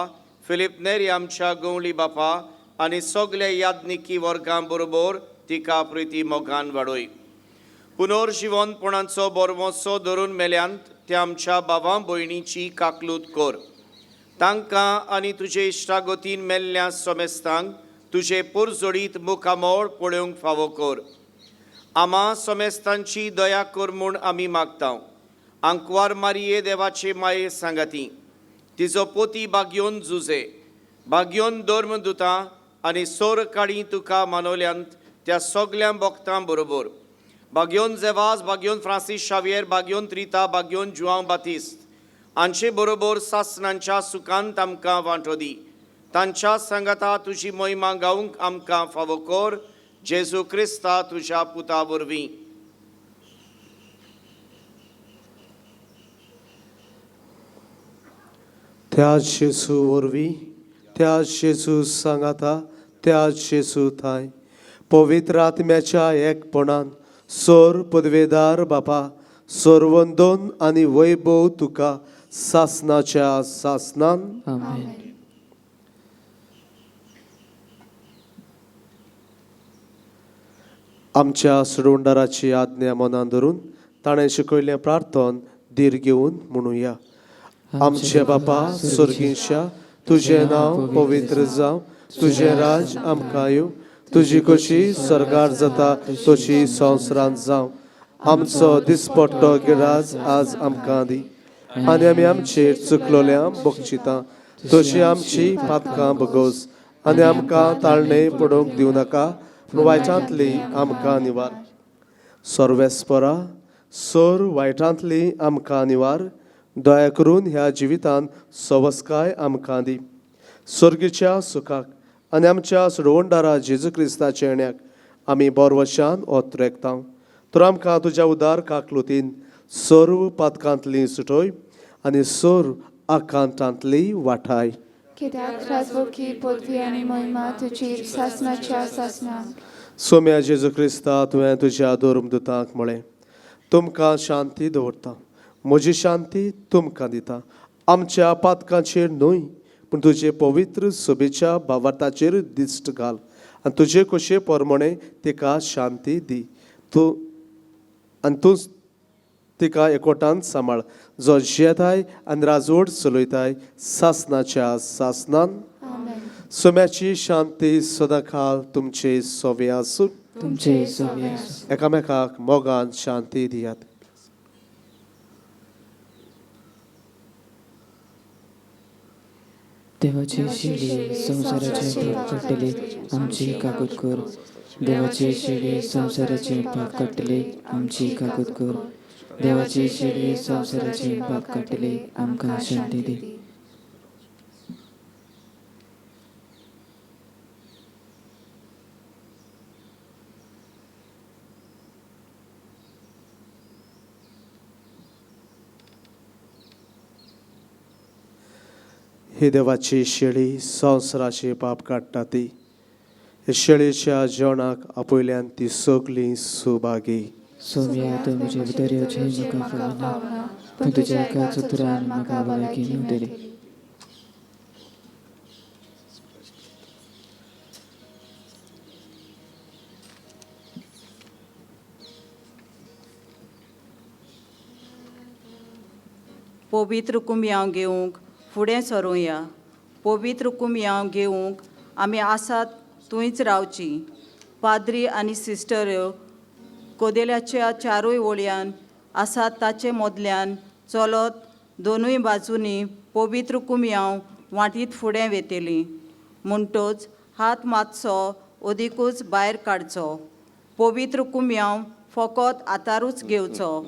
फिलिप नेरी आमच्या गवळी बापा आनी सगल्या याज्ञिकी वर्गां बरोबर तिका प्रिती मोगान वाडोय पुनर्जीवनपणाचो बोरमोत्सव धरून मेल्यांत त्या आमच्या भावां भयणीची काकलूत कर तांकां आनी तुजे इश्टागतीन मेल्ल्या सोमेस्तांक तुजे पुरजोडीत मुखामोळ पळोवंक फावो कर आमा सोमेस्तांची दया कर म्हूण आमी मागता आंकवार मारये देवाचे माये सांगाती तिजो पोती बागयोन जुजे बागयोन धर्मदुतां आनी सोर काडी तुका मानवल्यांत त्या सगळ्या भक्तां बरोबर बागयोन जेवाज बागयोन फ्रांसीस शावियर बागयोन त्रिता बागयोन जुआंव बातिस्त हांचे बरोबर सासणांच्या सुखांत आमकां वांटो दी तांच्या सांगाता तुजी महिमा गावंक आमकां फावो कर जेजू क्रिस्ता तुज्या पुता वरवीं त्या जेजू वरवीं त्या जेजू सांगाता त्या जेजू थाय पवित्र आत्म्याच्या एकपणान सोर पदवेदार बापा सोरवंदोन आनी वैभव तुका सासनाच्या सासनान आमेन. आमच्या सुडवंडाराची आज्ञा मनान धरून ताणें शिकयल्लें प्रार्थन धीर घेवन म्हणुया. आमचे बापा स्वर्गींच्या तुझें नांव पवित्र जावं, तुझें राज आमकां येवं, तुजी कशी स्वर्गार जाता तशी संवसारांत जावं. आमचो दिसपट्टो गिराज आज आमकां दी आनी आमी आमचेर चुकलोल्यांक बक्षिता तशी आमची पातकां बगोस आनी आमकां ताळणे पडोवंक दिवं नाका, पूण वायटांतली आमकां निवार. सर्वेस्परा सोर वायटांतली आमकां निवार. दया करून ह्या जिवितांत सवस्काय आमकां दी. स्वर्गीच्या सुखाक आनी आमच्या सुडवंडारा जेजू क्रिस्ताचे येण्याक आमी बोरवशान ओत्रेकता. तर आमकां तुज्या उदार काकलुतीन सर्व पातकांतली सुटोय आनी सोर आकांतांतली वाठाय. कित्याक राजवकी पदवी आनी महिमा तुजी सासनाच्या सासनान. सोम्या जेजू क्रिस्ता तुवें तुज्या धर्मदुतांक म्हळें, तुमकां शांती दवरता, म्हजी शांती तुमकां दिता. आमच्या पातकांचेर न्हय पूण तुजे पवित्र सोबेच्या भावार्थाचेर दिश्ट घाल आनी तुजे कशे परमणे तिका शांती दी. तूं तिका एकवटान सांबाळ, जो जेताय आनी राजवट चलयताय सासनाच्या सासनान. सोम्याची शांती सदां काल तुमचे सोबे आसूं. तुमचे सोबे आसूं. एकामेकाक मोगान शांती दियात. देवाची शिडी संवसाराचे पाप काडटली आमची काकूत कर. देवाची शिडी संवसाराचे पाप काडटली आमची काकूत कर. देवाची शिडी संवसाराचे पाप काडटली आमकां शांती दी. ही देवाची शेळी संवसाराचे पाप काडटा ती. हे शेळयेच्या जेवणाक आपयल्यान ती सगळीं सुभागी. सोम्या तूं म्हजे भितर येवचें म्हाका फावना, पूण तुज्या एकाच उतरान म्हाका भलायकी मेळटली. पवित्र कुमयां घेवंक फुडें सरूया. पवित्र कुमयां घेवंक आमी आसात थंयच रावची. पाद्री आनी सिस्टर कोदेल्याच्या चारूय वळयान आसात ताचे मदल्यान चलत दोनूय बाजूंनी पवित्र कुमयां वांटीत फुडें वेतेली. म्हणटच हात मातसो अदिकूच भायर काडचो. पवित्र कुमयां फकत आतारूच घेवचो.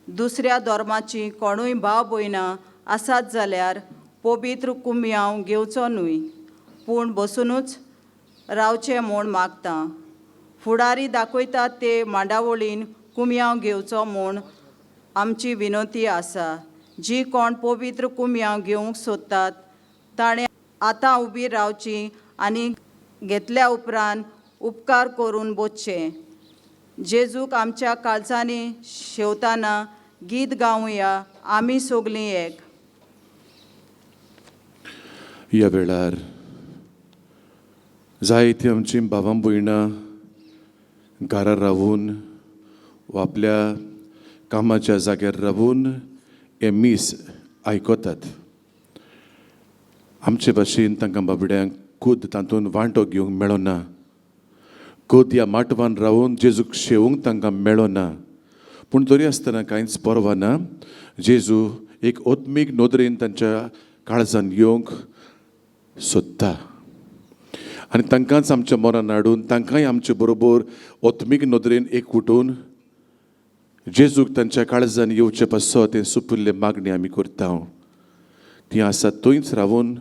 दुसऱ्या धर्माची कोणूय भाव भयणां आसात जाल्यार पवित्र कुमयां घेवचो न्हय, पूण बसूनच रावचें म्हूण मागता. फुडारी दाखयतात ते मांडावळीन कुमयां घेवचो म्हूण आमची विनंती आसा. जी कोण पवित्र कुमयां घेवंक सोदतात ताणें आतां उबी रावची आनी घेतल्या उपरांत उपकार करून बोचचें. जेजूक आमच्या काळजांनी शेवताना गीत गावया आमी सगलीं एक. ह्या वेळार जायतीं आमचीं भावां भयणां घरा रावून वा आपल्या कामाच्या जाग्यार रावून हे मीस आयकतात. आमचे भाशेन तांकां बाबड्यांक खूद तातूंत वांटो घेवंक मेळना. खूद ह्या माटवान रावून जेजूक शेवूंक तांकां मेळना. पूण तरी आसतना कांयच परवा ना. जेजू एक ओत्मीक नोदरेन तांच्या काळजान येवंक सोदता आनी तांकांच आमच्या मोरान हाडून तांकांय आमचे बरोबर ओत्मीक नोदरेन एकवटून जेजूक तांच्या काळजान येवचें पासो तें सुपुल्ले मागणी आमी करता. ती आसा थंयच रावून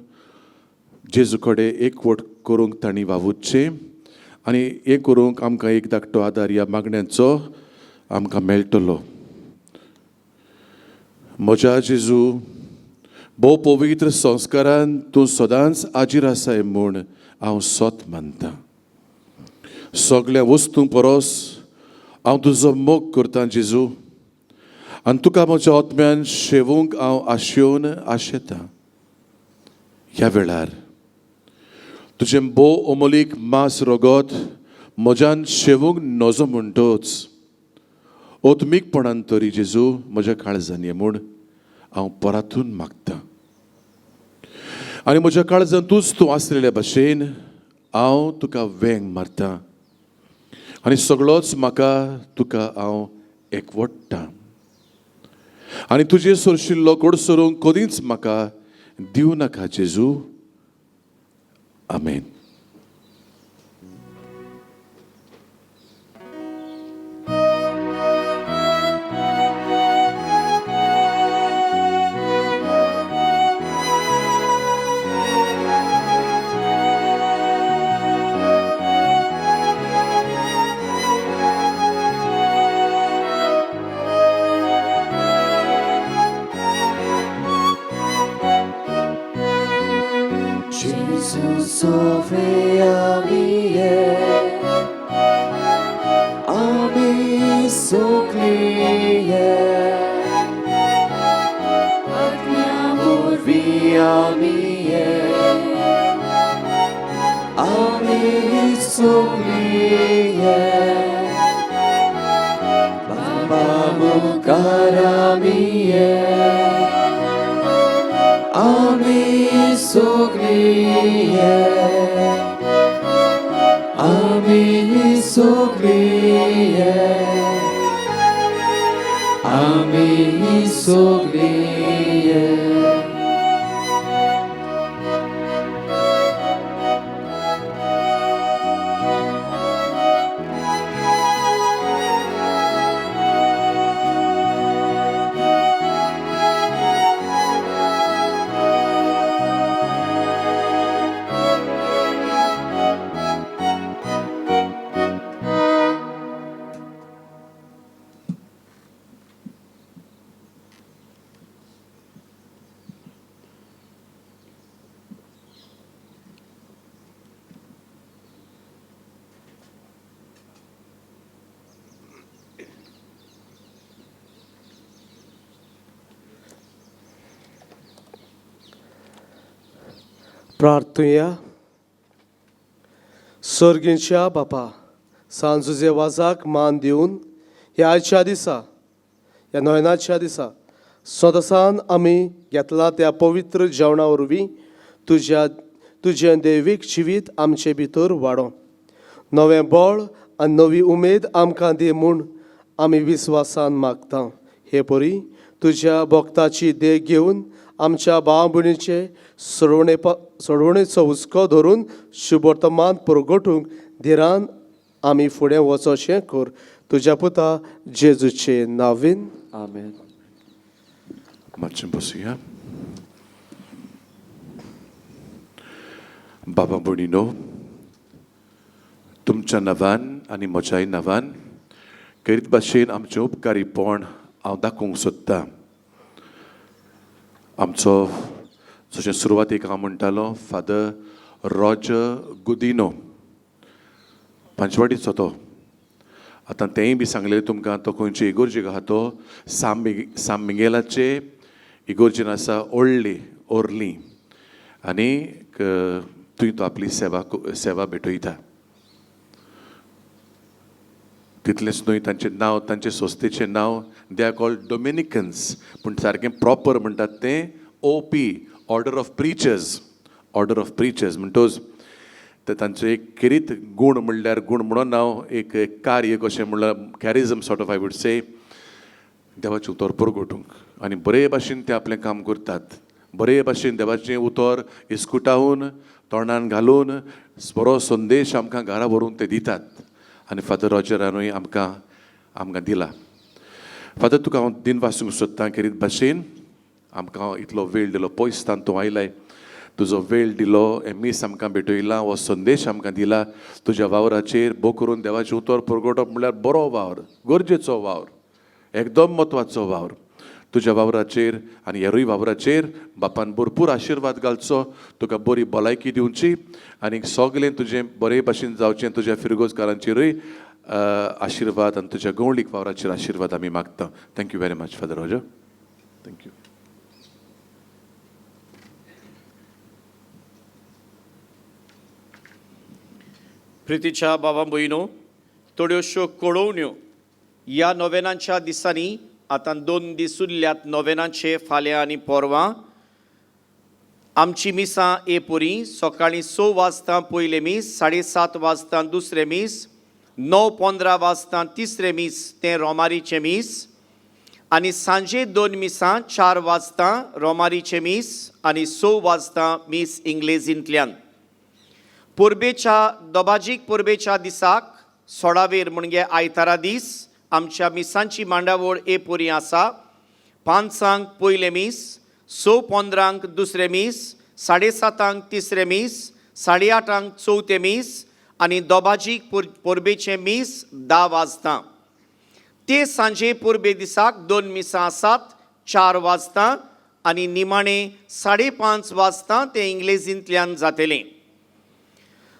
जेजू कडेन एकवट करूंक तांणी वावुरचें आनी हें करूंक आमकां एक धाकटो आदार ह्या मागण्यांचो आमकां मेळटलो. म्हज्या जेजू, भोव पवित्र संस्कारान तूं सदांच आजीर आसाय म्हूण हांव सोत मानतां. सगळ्या वस्तूंक परस हांव तुजो मोग करतां जेजू. आनी तुका म्हज्या आत्म्यान शेवूंक हांव आशेवन आशेतां. ह्या वेळार तुजें बोव अमोलीक मांस रगत म्हज्यान शेवूंक नजो म्हणटोच ओतमीकपणान तरी जेजू म्हज्या काळजान ये म्हूण हांव परातून मागतां. आनी म्हज्या काळजांतूच तूं आसलेल्या भाशेन हांव तुका वेंग मारतां आनी सगळोच म्हाका तुका हांव एकवटतां. आनी तुजे सोरशिल्लो कोडसरूंक कदींच म्हाका दिवं नाका जेजू. आमेन. Jesus Sophia Ami Sukliye Atmiamur Viamiye Ami Sukliye Baba Mukaramiye Ami Sukliye Ami Sukliye Ami Sukliye. प्रार्थुया. सर्गींच्या बापा, सांजुजे वाजाक मान दिवन ह्या आयच्या दिसा, ह्या नोयनाच्या दिसा सदसान आमी घेतला त्या पवित्र जेवणा वरवीं तुजें दैवीक जिवीत आमचे भितर वाडो. नवें बळ आनी नवी उमेद आमकां दी म्हूण आमी विस्वासान मागता. हे परी तुज्या भक्ताची देख घेवन आमच्या भाव भयणीचे सोडवणेचो हुस्को धरून शुभवर्तमान परगटूंक धिरान आमी फुडें वचोशें कर. तुज्या पुता जेजूचे नांवान. आमेन. मातशें बसुया. बाबा भयणीनो, तुमच्या नांवान आनी म्हज्याय नांवान करीत भाशेन आमचें उपकारीपण हांव दाखोवंक सोदतां. आमचो जशें सुरवातेक हांव म्हणटालो फादर रॉजर गुदिनो, पंचवाडीचो तो. आतां तेंय बी सांगलें तुमकां तो खंयचे इगोर्जेक आहा तो सांब मिगेलाचे इगोर्जेन आसा ओर्ली आनी थंय तो आपली सेवा भेटयता. तितलेंच न्हय, तांचें नांव, तांचे संस्थेचें नांव दे आर कॉल्ड डोमिनिकन्स, पूण सारकें प्रॉपर म्हणटात तें OP, ऑर्डर ऑफ प्रिचर्स म्हणटोच तर तांचो एक किरीत गूण म्हणल्यार गूण म्हणून हांव एक कार्य कशें म्हणल्यार charism sort of I would say देवाचें उतर परगटूंक आनी बरे भाशेन ते आपलें काम करतात. बरे भाशेन देवाचें उतर इस्कुटावून तोंडान घालून बरो संदेश आमकां घरा व्हरून ते दितात. आनी फादर रॉजरानूय आमकां दिला. फादर तुका हांव दिन वाचूंक सोदतां करीत भाशेन. आमकां इतलो वेळ दिलो, पयसतान तूं आयलाय, तुजो वेळ दिलो, हें मीस आमकां भेटयला, हो संदेश आमकां दिला. तुज्या वावराचेर भोव करून देवाचें उतर परगटप म्हणल्यार बरो वावर, गरजेचो वावर, एकदम म्हत्वाचो वावर. तुज्या वावराचेर आनी हेरूय वावराचेर बापान भरपूर आशिर्वाद घालचो, तुका बरी भलायकी दिवची आनी सगलें तुजें बरे भाशेन जावचें तुज्या फिरगोजकारांचेरूय आशिर्वाद आनी तुज्या गवळीक वावराचेर आशिर्वाद आमी मागता. Thank you very much father Roger. Thank you. प्रितीच्या बाबा भयणो, थोड्योश्यो कळोवण्यो ह्या नोवेनांच्या दिसांनी आतां 2 दीस उरल्यात नोवेनांचे फाल्यां आनी परवां. आमची मिसां एपुरी सकाळीं 6 वाजता पयले मीस, 7:30 वाजता दुसरे मीस, 9:15 वाजता तिसरे मीस तें रोमारीचें मीस आनी सांजे 2 मिसां 4 वाजता रोमारीचें मीस आनी 6 वाजता मीस इंग्लेजींतल्यान. पुर्बेच्या दोबाजीक पुर्बेच्या दिसाक सोडावेर म्हणजे आयतारा दीस आमच्या मिसांची मांडावळ एपुरी आसा. 5 पयले मीस, 6:15 दुसरे मीस, 7:30 तिसरे मीस, 8:30 चवथे मीस आनी दोबाजीक पुर्बेचें मीस 10 वाजता. ते सांजे पुर्बे दिसाक 2 मिसां आसात, 4 वाजता आनी निमाणे 5:30 वाजता ते इंग्लेजींतल्यान जातलें.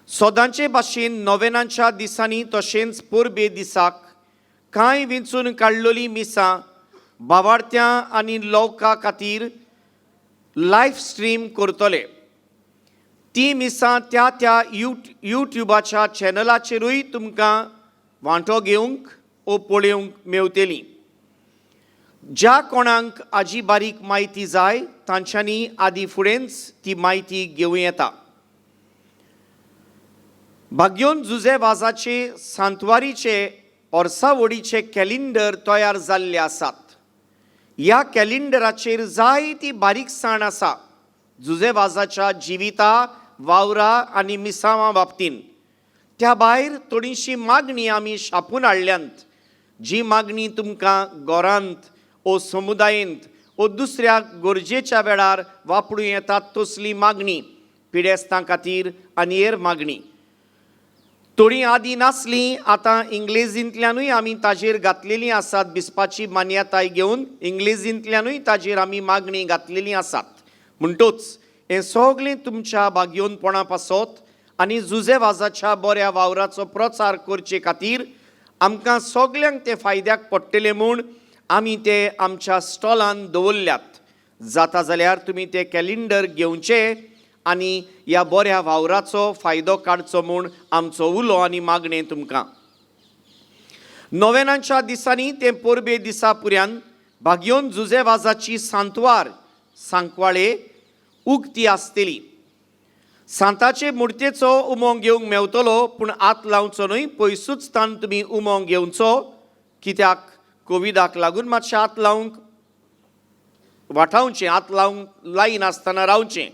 सोदांचे भाशेन नोवेनांच्या दिसांनी तशेंच पुर्बे दिसाक कांय वेंचून काडलेलीं मिसां भावार्थ्यां आनी लोकां खातीर लायव्ह स्ट्रीम करतले. ती मिसां त्या यूट्यूबाच्या चॅनलाचेरूय तुमकां वांटो घेवंक ओ पळोवंक मेवतलीं. ज्या कोणाक आजी बारीक म्हायती जाय तांच्यांनी आदी फुडेंच ती म्हायती घेवं येता. भाग्योन जुझेवाजाचे सांतवारीचे वर्सावडीचे कॅलेंडर तयार जाल्ले आसात. ह्या कॅलेंडराचेर जायती बारीकसाण आसा जुझेवाजाच्या जिविता, वावरा आनी मिसांवां बाबतीन. त्या भायर थोडीशी मागणी आमी छापून हाडल्यांत. जी मागणी तुमकां घरांत ओ समुदायेंत ओ दुसऱ्या गरजेच्या वेळार वापरूं येतात तसली मागणी पिडेस्तां खातीर आनी हेर मागणी. थोडीं आदीं नासलीं, आतां इंग्लेजींतल्यानूय आमी ताजेर घातलेलीं आसात. बिस्पाची मान्यताय घेवन इंग्लेजींतल्यानूय ताजेर आमी मागणी घातलेलीं आसात. म्हणटूच हें सगळें तुमच्या भाग्योनपणा पासत आनी जुझेवाजाच्या बऱ्या वावराचो प्रचार करचे खातीर आमकां सगल्यांक ते फायद्याक पडटले म्हूण आमी ते आमच्या स्टॉलान दवरल्यात. जाता जाल्यार तुमी ते कॅलेंडर घेवचे आनी ह्या बऱ्या वावराचो फायदो काडचो म्हूण आमचो उलो आनी मागणें तुमकां. नोवेनांच्या दिसांनी ते पोरबे दिसा पुर्यान भाग्योन जुझेवाजाची सांतवार सांकवाळे उक्ती आसतली. सांताचे मुर्तेचो उमोग घेवंक मेवतलो, पूण आत लावचो न्हय, पयसूच तान तुमी उमोग घेवचो. कित्याक कोविडाक लागून मातशें आत लावंक वाठावचें, आत लावंक लायनासतना रावचें.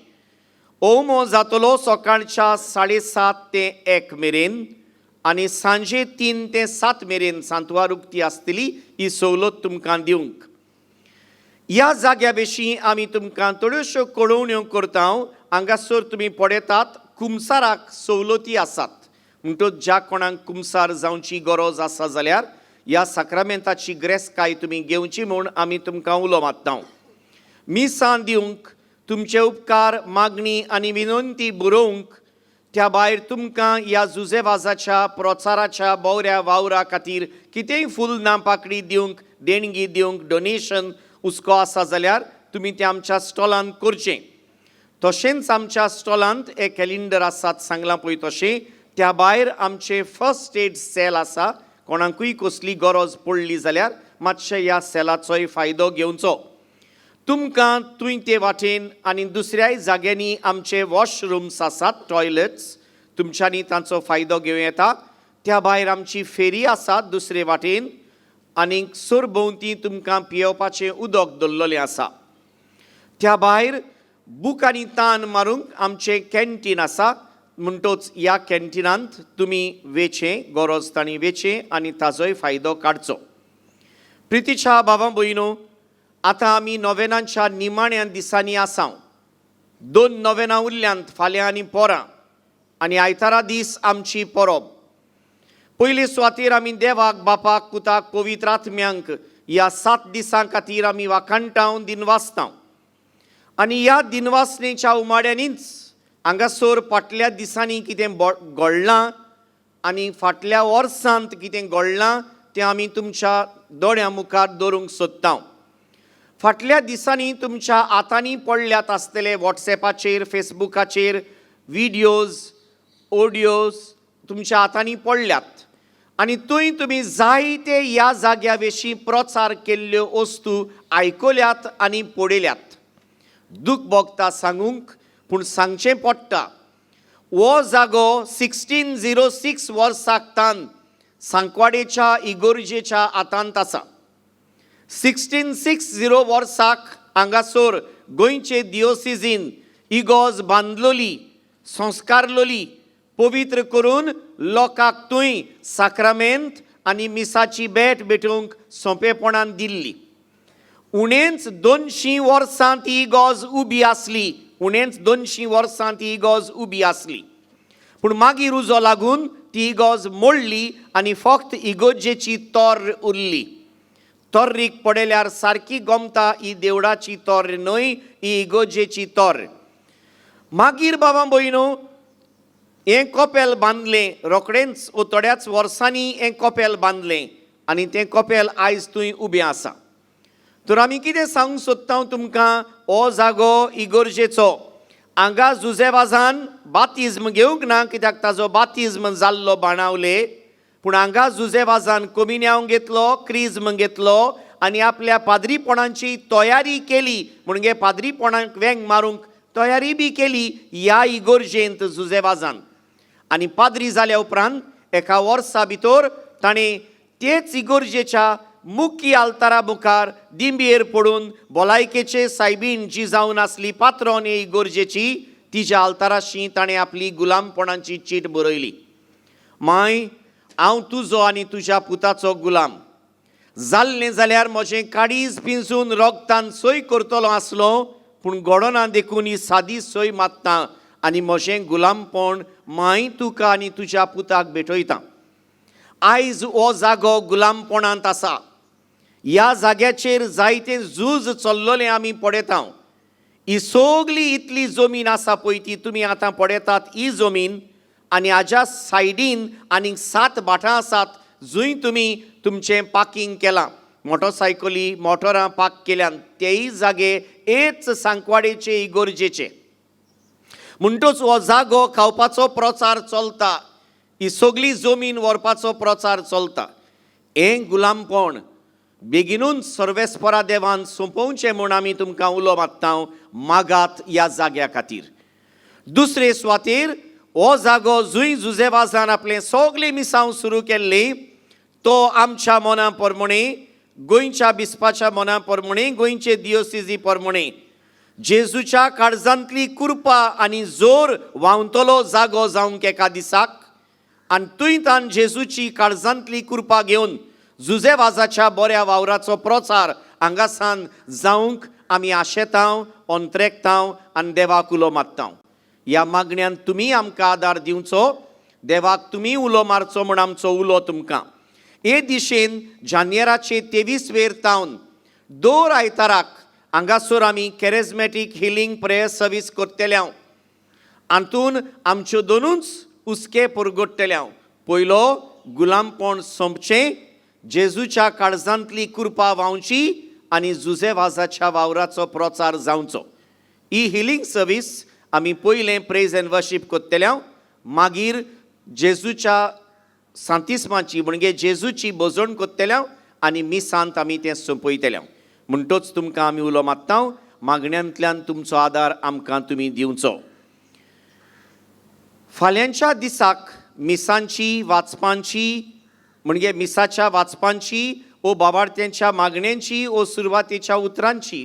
ओमो जातलो सकाळच्या 7:30 ते 1 मेरेन आनी सांजे 3 ते 7 मेरेन सांतवार उक्ती आसतली. ही सवलत तुमकां दिवंक. ह्या जाग्या बेशी आमी तुमकां थोड्योश्यो कळोवण्यो करता. हांगासर तुमी पळयतात कुमसाराक सवलती आसात. म्हणटूच ज्या कोणाक कुमसार जावची गरज आसा जाल्यार ह्या साक्रामेंताची ग्रेस्काय तुमी घेवची म्हूण आमी तुमकां उलो मारता. मिसां दिवंक तुमचे उपकार, मागणी आनी विनंती बरोवंक, त्या भायर तुमकां ह्या जुझेवाजाच्या प्रचाराच्या बऱ्या वावरा खातीर कितेंय फूल ना पाकळी दिवंक, देणगी दिवंक, डोनेशन हुस्को आसा जाल्यार तुमी तें आमच्या स्टॉलान करचें. तशेंच आमच्या स्टॉलांत एक कॅलेंडर आसात सांगलां पळय तशें. त्या भायर आमचे फर्स्ट एड सेल आसा. कोणाकूय कसली गरज पडली जाल्यार मातशें ह्या सेलाचोय फायदो घेवचो. तुमकां तुंय ते वाटेन आनी दुसऱ्याय जाग्यांनी आमचे वॉशरूम्स आसात, टॉयलेट्स, तुमच्यांनी तांचो फायदो घेवं येता. त्या भायर आमची फेरी आसा दुसरे वाटेन आनी सरभोंवती तुमकां पियेवपाचें उदक दवरलेलें आसा. त्या भायर बूक आनी तान मारूंक आमचें कॅन्टीन आसा. म्हणटूच ह्या कॅन्टिनांत तुमी वेचें, गरज तांणी वेचें आनी ताजोय फायदो काडचो. प्रितीच्या भावां भयणो, आतां आमी नोवेनांच्या निमाण्या दिसांनी आसां. 2 नोवेनां उरल्यांत, फाल्यां आनी पोरां, आनी आयतारा दीस आमची परब. पयले सुवातेर आमी देवाक, बापाक, पुताक, पवित्र आत्म्यांक ह्या 7 दिसां खातीर आमी वाखाणटाव दिनवासतां. आनी ह्या दिनवासनेच्या उमाड्यांनीच हांगासर फाटल्या दिसांनी कितें घडलां आनी फाटल्या वर्सांत कितें घडलां तें आमी तुमच्या दोळ्यां मुखार दवरूंक सोदता. फाटल्या दिसांनी तुमच्या हातांनी पडल्यात आसतले वॉट्सॅपाचेर, फेसबुकाचेर व्हिडियोज, ऑडियोज तुमच्या हातांनी पडल्यात आनी थंय तुमी जायते ह्या जाग्या विशीं प्रचार केल्ल्यो वस्तू आयकल्यात आनी पळयल्यात. दूख भोगता सांगूंक, पूण सांगचें पडटा, हो जागो 1606 वर्सांतान सांकवाडेच्या इगोर्जेच्या हातांत आसा. 1660 वर्साक हांगासर गोंयचे दियोसिजीन इगोज बांदलोली, संस्कारलोली, पवित्र करून लोकांक थंय साक्रामेंत आनी मिसाची भेट भेटोवंक सोंपेपणान दिल्ली. उणेंच 200 वर्सां ती इगोज उबी आसली, उणेंच 200 वर्सां ती इगोज उबी आसली. पूण मागीर उजो लागून ती इगोज मोडली आनी फक्त इगोजेची तोर उरली. तोर्रीक पडल्यार सारकी गमता ही देवळाची तोर न्हय, ही इगोजेची तोर. मागीर बाबा भयणो हें कपेल बांदलें, रोखडेंच थोड्याच वर्सांनी हें कपेल बांदलें आनी तें कपेल आयज थंय उबें आसा. तर आमी कितें सांगूंक सोदता तुमकां, हो जागो इगोर्जेचो. हांगा जुजेवाजान बातिज्म घेवंक ना, कित्याक ताजो बातिज्म जाल्लो बाणावले, पूण हांगा जुजेवाजान कमिन्यांव घेतलो, क्रिज्म घेतलो आनी आपल्या पाद्रीपणाची तयारी केली, म्हणजे पाद्रीपणाक वेंग मारूंक तयारी बी केली ह्या इगोर्जेंत जुजेवाजान. आनी पाद्री जाल्या उपरांत एका वर्सा भितर ताणें तेच इगोर्जेच्या मुख्य आल्तारा मुखार दिंबयेर पडून भलायकेचे सायबीण जी जावन आसली पात्रोन हे इगोर्जेची, तिच्या आल्ताराशी ताणें आपली गुलामपणाची चीट बरयली. माय, हांव तुजो आनी तुज्या पुताचो गुलाम. जाल्लें जाल्यार म्हजें काडीज पिंजून रोगतान सोय करतलो आसलो, पूण घडोना देखून ही सादी सोय मागता आनी म्हजें गुलामपण माय तुका आनी तुज्या पुताक भेटयता. आयज हो जागो गुलामपणांत आसा. ह्या जाग्याचेर जायतें झूज चल्लोलें आमी पळयता. ही सगळी इतली जमीन आसा पळय ती तुमी आतां पळयतात, ही जमीन आनी हाज्या सायडीन आनीक 7 भाटां आसात जंय तुमी तुमचें पार्किंग केलां. मोटरसायकली, मोटरां पार्क केल्यान तेय जागे हेच सांकवाडेचे इगोर्जेचे. म्हणटच हो जागो खावपाचो प्रचार चलता, ही सगळी जमीन व्हरपाचो प्रचार चलता. हें गुलामपण बेगिनूच सर्वेस्परा देवान सोंपोवचें म्हूण आमी तुमकां उलो मागता मागात ह्या जाग्या खातीर. दुसरे सुवातेर हो जागो जंय जुजेवाजान आपलें सगळें मिसांव सुरू केल्ली, तो आमच्या मना प्रमाणे, गोंयच्या बिस्पाच्या मना प्रमाणे, गोंयचे दियोसिजी प्रमाणे जेजूच्या काळजांतली कृपा आनी जोर व्हांवतलो जागो जावंक एका दिसाक. आनी थंयतान जेजूची काळजांतली कृपा घेवन जुजेवाजाच्या बऱ्या वावराचो प्रचार हांगासान जावंक आमी आशेता, अंतरेकता आनी देवाक उलो मागता. ह्या मागण्यांत तुमी आमकां आदार दिवचो, देवाक तुमी उलो मारचो म्हूण आमचो उलो तुमकां. हे दिशेन जानेराचे 23 वेरतावन 2 आयताराक हांगासर आमी कॅरिझमॅटीक हिलिंग प्रेयर सर्वीस करतल्या. हातून आमच्यो 2च हुस्के परगडटल्या. पयलो, गुलामपण सोंपचें, जेजूच्या काळजांतली कृपा व्हांवची आनी जुजेवाजाच्या वावराचो प्रचार जावचो. ही हिलिंग सर्वीस आमी पयलें प्रेज एंड वर्शीप करतल्या, मागीर जेजूच्या सांतिस्माची म्हणजे जेजूची भोजवण करतल्या आनी मिसांत आमी तें सोंपयतल्या. म्हणटच तुमकां आमी उलो मागता, मागण्यांतल्यान तुमचो आदार आमकां तुमी दिवचो. फाल्यांच्या दिसाक मिसांची वाचपांची म्हणजे मिसाच्या वाचपांची ओ बाबार्थ्यांच्या मागण्यांची ओ सुरवातेच्या उतरांची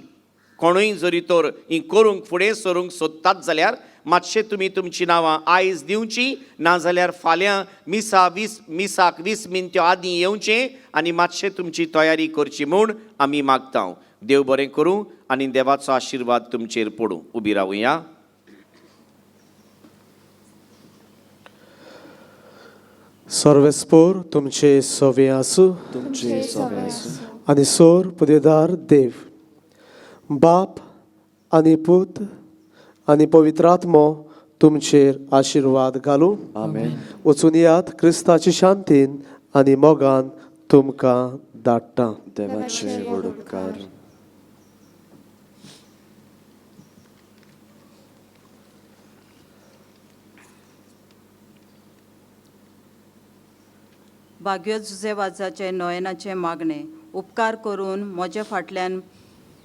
कोणूय जरी तर ही करूंक फुडें सरूंक सोदतात जाल्यार मातशें तुमी तुमचीं नांवां आयज दिवची, नाजाल्यार फाल्यां मिसाक 20 मिनटां आदीं येवचें आनी मातशें तुमची तयारी करची म्हूण आमी मागता. देव बरें करूं आनी देवाचो आशिर्वाद तुमचेर पडूं. उबी रावुया. सर्वेस्पोर तुमचे सोवे आसूं आनी सोर पुदेदार देव, बाप आनी पूत आनी पवित्र आत्मो तुमचेर आशिर्वाद घालूं. आमेन. वचून यात क्रिस्ताची शांतीन आनी मोगान तुमकां धाडटा. देवाचे व्हड उपकार. भाग्यो जुजेवाजाचे नोयनाचे मागणे उपकार करून म्हजे फाटल्यान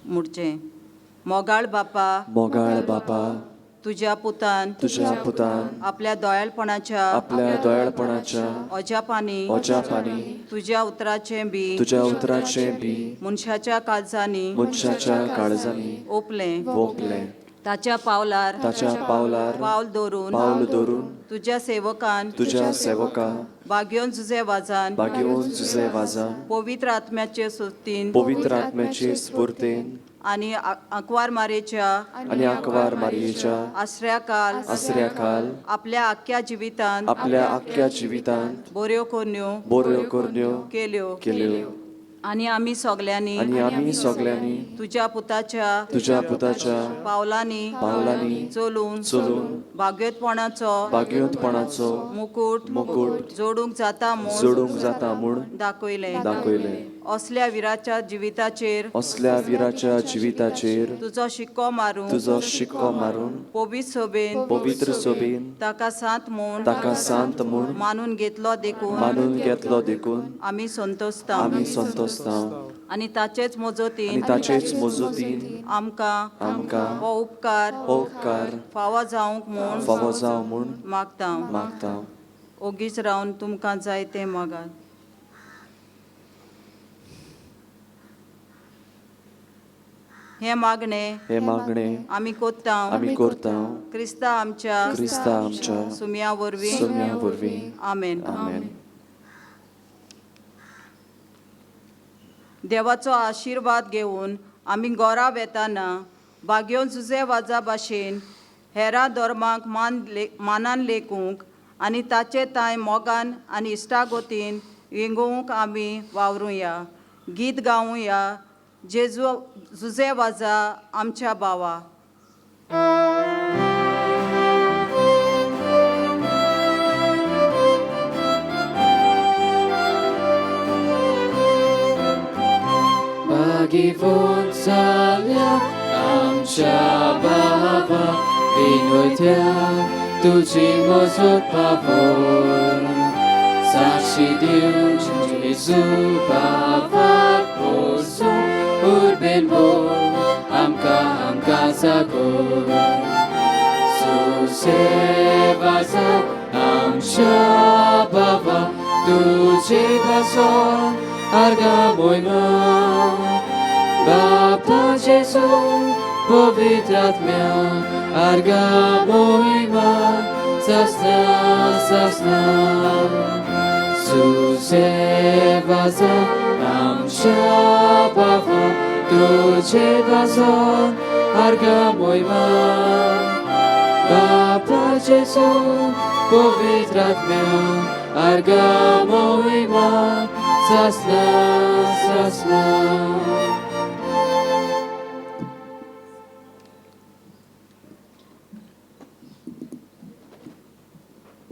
मुडचे. मोगाळ बापा, मोगाळ बापा, तुज्या पुतान तुज्या पुतान आपल्या दोयाळपणाच्या आपल्या दोयाळपणाच्या अजापांनी ओजापांनी तुज्या उतराचे बी तुज्या उतराचे बी मनशाच्या काळजांनी मनशाच्या काळजांनी ओपलें. भोगले. ताच्या पावलार ताच्या पावलार पावल दवरून पावल दवरून तुज्या सेवकान तुज्या सेवका भाग्योन जुजे वाजान बागेवन तुझे वाजान पवित्र आत्म्याचे सुस्तीन पवित्र आत्म्याचे स्फूर्तेन आणि आंकवार मारेच्या आणि आंकवार मारयेच्या आश्रयाकाल आसऱ्याकाल आपल्या आख्या जिवितांत आपल्या आख्या जिवितांत बऱ्यो कोन्यो बऱ्यो करण्यो केल्यो. आणि आमी सगळ्यांनी तुज्या पुताच्या तुज्या पुताच्या पावलांनी चलून भाग्योतपणाचो मुकुट जोडूंक जाता म्हूण दाखयले. असल्या वीराच्या जिविताचेर तुजो शिक्को मारून पवित्र सोबेन ताका सांत म्हूण मानून घेतलो देखून आमी संतोसता. आणि ताचेच मोजोतीन आमकां हो उपकार फावो जावंक म्हूण मागता. ओगीच रावन तुमकां जाय तें मागात. हे मागणे आमी कोत्ता क्रिस्ता आमच्या सुम्या वरवीं. आमेन. देवाचो आशिर्वाद घेवन आमी गोरा वेताना भाग्योन जुजे वाजा भाशेन हेरा धर्मांक मानान लेखूंक आनी ताचे ताय मोगान आनी इश्टागोतीन विंगूंक आमी वावरुया. गीत गावुया. जेजू जुजे वाजा आमच्या बावा. Bagiwon zalia amcia bawa Winoitia tuji mozot pawor Saksi diu Jezu bawa poso Urben bo amka zagor Suse baza amcia bawa tuji bazon Arga moima Bapa Jesu Povitratmia Arga moima Zasna Suse vaza Amsha bava Tuce vazon Arga moima Bapa Jesu Povitratmia Arga moima Zasna